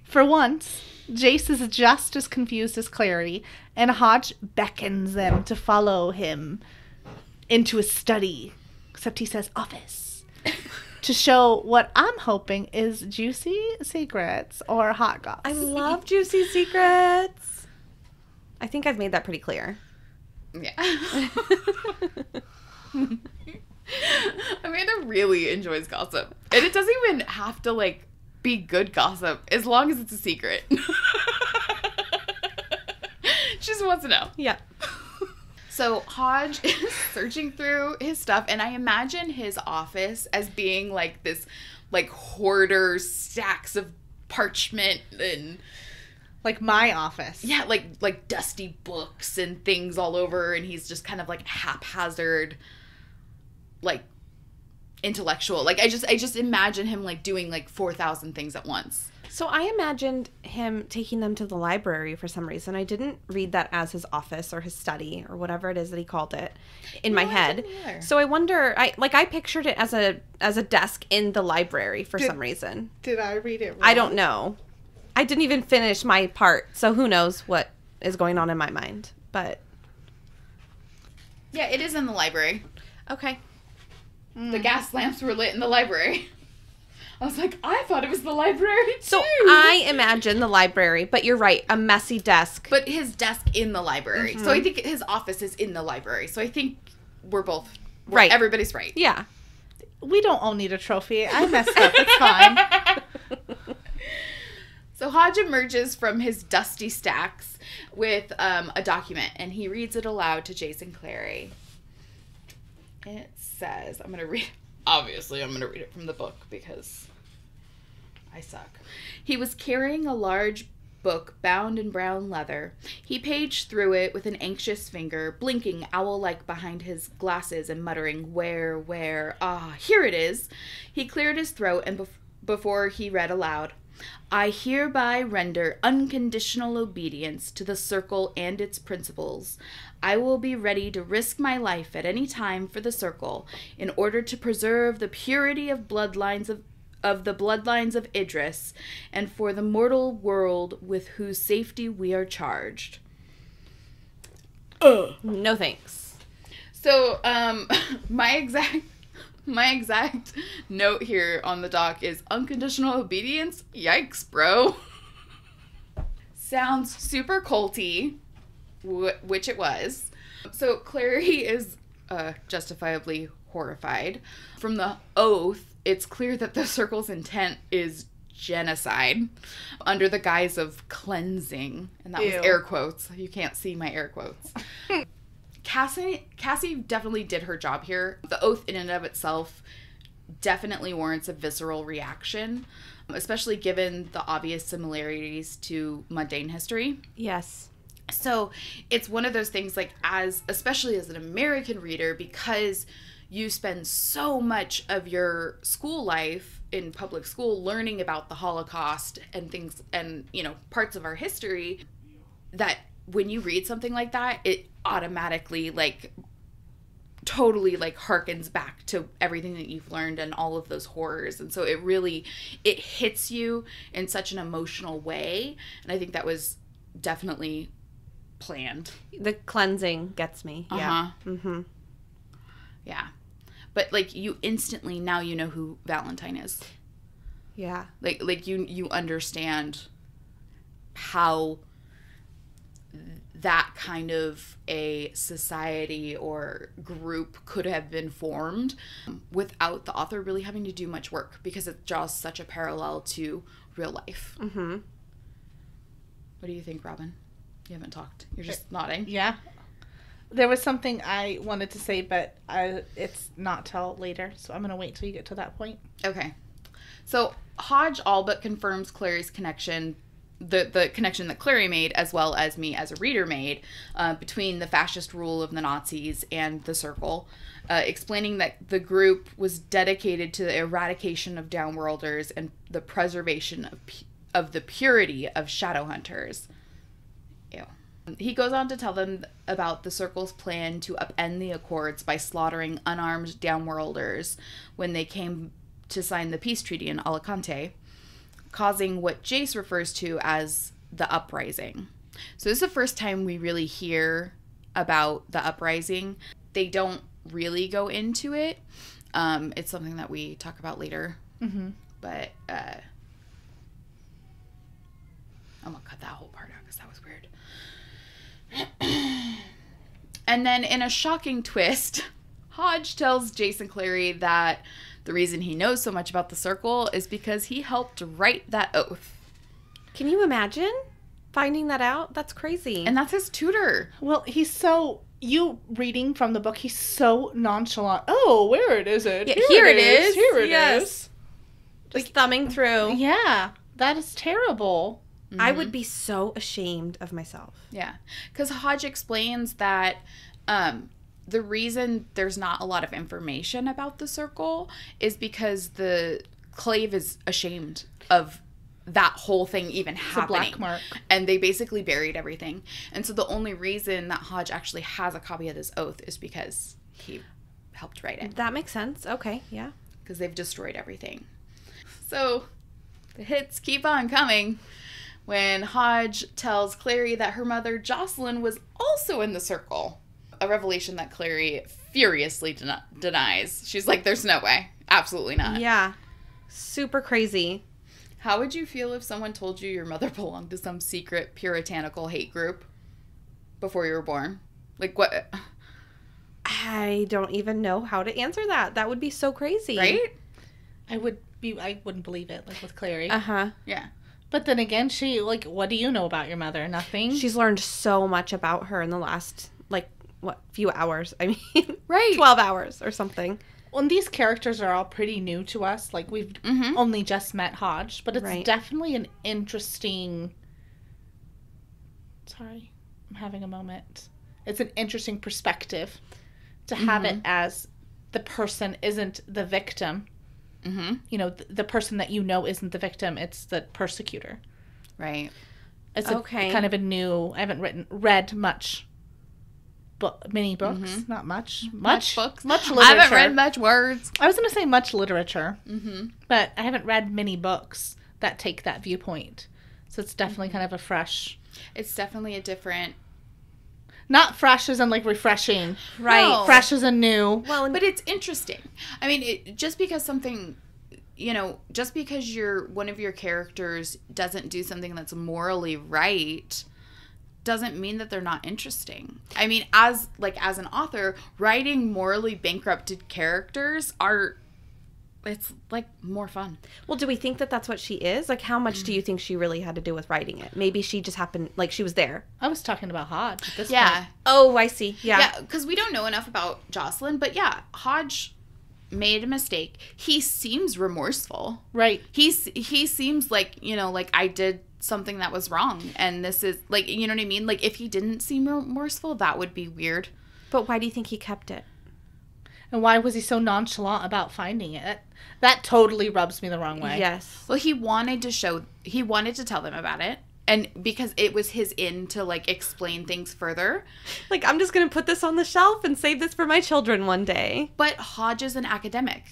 For once, Jace is just as confused as Clary, and Hodge beckons them to follow him into his study, except he says office, to show what I'm hoping is juicy secrets or hot goss. I love juicy secrets. I think I've made that pretty clear. Yeah. Amanda really enjoys gossip. And it doesn't even have to, like, be good gossip as long as it's a secret. She just wants to know. Yeah. So Hodge is searching through his stuff, and I imagine his office as being like this, like, hoarder stacks of parchment and Like my office. yeah, like dusty books and things all over, and he's just kind of like haphazard, like, intellectual. Like I just imagine him like doing like 4,000 things at once. So I imagined him taking them to the library for some reason. I didn't read that as his office or his study or whatever it is that he called it in my head. So I wonder, I pictured it as a desk in the library for some reason. Did I read it wrong? I don't know. I didn't even finish my part, so who knows what is going on in my mind. But Yeah, it is in the library. okay. The gas lamps were lit in the library. I was like, I thought it was the library too. So I imagine the library, but you're right, a messy desk. But his desk in the library. Mm-hmm. So I think his office is in the library. So I think we're both Right. Everybody's right. Yeah. We don't all need a trophy. I messed up. It's fine. So Hodge emerges from his dusty stacks with a document, and he reads it aloud to Jason Clary. It says, obviously I'm going to read it from the book because I suck. He was carrying a large book bound in brown leather. He paged through it with an anxious finger, blinking owl-like behind his glasses and muttering, where, here it is. He cleared his throat and before he read aloud, I hereby render unconditional obedience to the Circle and its principles. I will be ready to risk my life at any time for the Circle in order to preserve the purity of bloodlines of the bloodlines of Idris and for the mortal world with whose safety we are charged. No thanks. So, my exact note here on the doc is unconditional obedience. Yikes, bro. Sounds super culty, which it was. So Clary is justifiably horrified. From the oath, it's clear that the Circle's intent is genocide under the guise of cleansing. And that was air quotes. You can't see my air quotes. Cassie definitely did her job here. The oath in and of itself definitely warrants a visceral reaction, especially given the obvious similarities to mundane history. Yes. So it's one of those things, like, especially as an American reader, because you spend so much of your school life in public school learning about the Holocaust and things and, parts of our history, that when you read something like that, it automatically, like, totally, like, harkens back to everything that you've learned and all of those horrors. And so it hits you in such an emotional way. And I think that was definitely planned. The cleansing gets me. Yeah. Mm-hmm. Yeah. But, like, you instantly, now you know who Valentine is. Yeah. Like you understand how that kind of a society or group could have been formed without the author really having to do much work, because it draws such a parallel to real life. Mm-hmm. What do you think, Robin? You haven't talked. You're just nodding. Yeah. There was something I wanted to say, but it's not till later, so I'm going to wait till you get to that point. Okay. So Hodge all but confirms Clary's connection, the connection that Clary made, as well as me as a reader made, between the fascist rule of the Nazis and the Circle, explaining that the group was dedicated to the eradication of Downworlders and the preservation of the purity of Shadowhunters. Ew. He goes on to tell them about the Circle's plan to upend the Accords by slaughtering unarmed Downworlders when they came to sign the peace treaty in Alicante, causing what Jace refers to as the uprising. So this is the first time we really hear about the uprising. They don't really go into it. It's something that we talk about later. Mm-hmm. But I'm going to cut that whole part out because that was weird. And then in a shocking twist, Hodge tells Jason Clary that the reason he knows so much about the circle is because he helped write that oath. Can you imagine finding that out? That's crazy. And that's his tutor. Well, you reading from the book, he's so nonchalant. Oh, where is it? Yeah, here it is. Here it Yes. is. Just thumbing through. Yeah, that is terrible. I would be so ashamed of myself. Yeah. Because Hodge explains that the reason there's not a lot of information about the circle is because the Clave is ashamed of that whole thing even happening. It's a black mark. And they basically buried everything. And so the only reason that Hodge actually has a copy of this oath is because he helped write it. That makes sense. Okay, yeah. Because they've destroyed everything. So the hits keep on coming when Hodge tells Clary that her mother Jocelyn was also in the circle. A revelation that Clary furiously denies. She's like, there's no way. Absolutely not. Yeah. Super crazy. How would you feel if someone told you your mother belonged to some secret puritanical hate group before you were born? Like, what? I don't even know how to answer that. That would be so crazy. Right? I wouldn't believe it, like with Clary. Uh-huh. Yeah. But then again, what do you know about your mother? Nothing. She's learned so much about her in the last, few hours. I mean, Right. 12 hours or something. Well, and these characters are all pretty new to us. Like, we've only just met Hodge, but it's definitely an interesting... Sorry, I'm having a moment. It's an interesting perspective to have it as the person isn't the victim. Mm-hmm. You know, the person that you know isn't the victim. It's the persecutor. Right. It's kind of a new... I haven't read much... many books, not much books, much literature. I haven't read much words. I was going to say much literature, but I haven't read many books that take that viewpoint. So it's definitely kind of a fresh. It's definitely a different. Not fresh as in like refreshing, right? No. Fresh as in new. Well, but it's interesting. I mean, just because something, just because one of your characters doesn't do something that's morally right, doesn't mean that they're not interesting. I mean, as an author, writing morally bankrupted characters it's more fun. Well, do we think that that's what she is? Like, how much do you think she really had to do with writing it? Maybe she just happened, she was there. I was talking about Hodge at this Yeah. point. Oh, I see. Yeah. Yeah, because we don't know enough about Jocelyn, but yeah, Hodge made a mistake. He seems remorseful. Right. He seems like, I did something that was wrong, and this is you know what I mean? Like, if he didn't seem remorseful, that would be weird. But why do you think he kept it? And why was he so nonchalant about finding it? That totally rubs me the wrong way. Yes. Well, he wanted to tell them about it, and because it was his to explain things further. I'm just gonna put this on the shelf and save this for my children one day. But Hodge is an academic.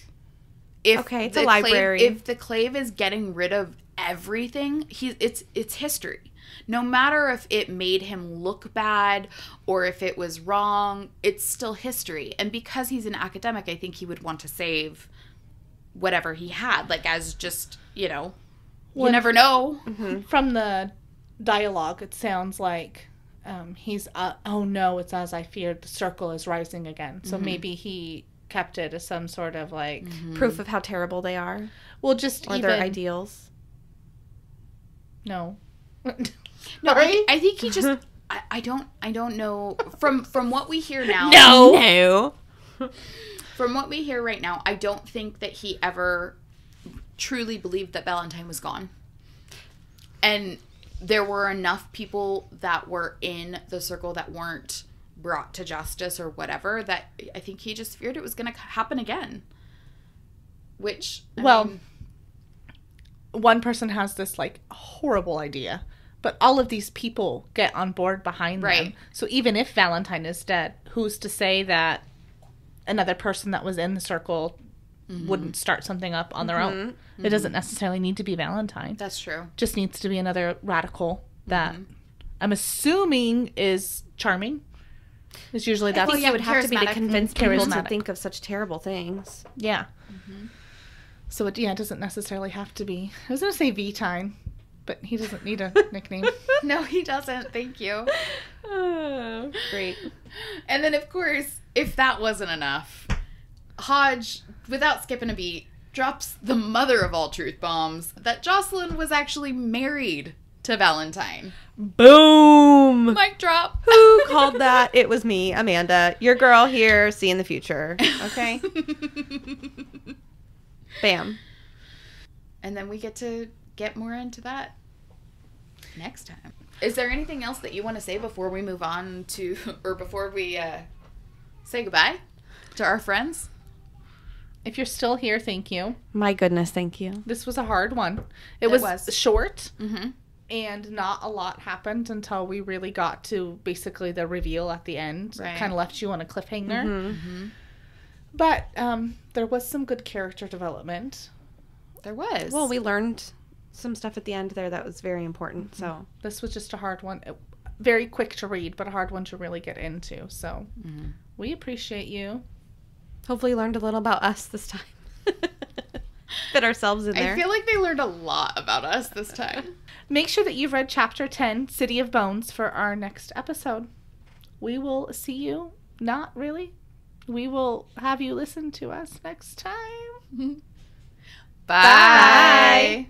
It's a library. If the Clave is getting rid of everything, it's history. No matter if it made him look bad or if it was wrong, it's still history. And because he's an academic, I think he would want to save whatever he had, as just, you never know. Mm-hmm. From the dialogue, it sounds like he's, oh no, it's as I feared, the circle is rising again. So maybe he kept it as some sort of proof of how terrible they are. Well, just or even their ideals. No. No, I think he just I don't know from what we hear now. No. From what we hear right now, I don't think that he ever truly believed that Valentine was gone. And there were enough people that were in the circle that weren't brought to justice or whatever that I think he just feared it was going to happen again. Which one person has this horrible idea, but all of these people get on board behind them. So even if Valentine is dead, who's to say that another person that was in the circle wouldn't start something up on their own? It doesn't necessarily need to be Valentine. That's true. Just needs to be another radical that I'm assuming is charming. It's usually that's I think you would have to be to charismatic. convince people to Charismatic. think of such terrible things. yeah. So it doesn't necessarily have to be. I was gonna say V-Time, but he doesn't need a nickname. No, he doesn't. Thank you. Oh, great. And then, of course, if that wasn't enough, Hodge, without skipping a beat, drops the mother of all truth bombs that Jocelyn was actually married to Valentine. Boom! Mic drop. Who called that? It was me, Amanda. Your girl here, seeing the future. Okay? Bam. And then we get more into that next time. Is there anything else that you want to say before we move on to, or before we say goodbye to our friends? If you're still here, thank you. My goodness, thank you. This was a hard one. It was. was short. Mm-hmm. And not a lot happened until we really got to basically the reveal at the end. Right. It kind of left you on a cliffhanger. Mm-hmm. But there was some good character development. There was. Well, we learned some stuff at the end there that was very important, so. This was just a hard one. Very quick to read, but a hard one to really get into. So we appreciate you. Hopefully learned a little about us this time. Fit ourselves in there. I feel like they learned a lot about us this time. Make sure that you've read Chapter 10, City of Bones, for our next episode. We will see you. Not really. We will have you listen to us next time. Bye.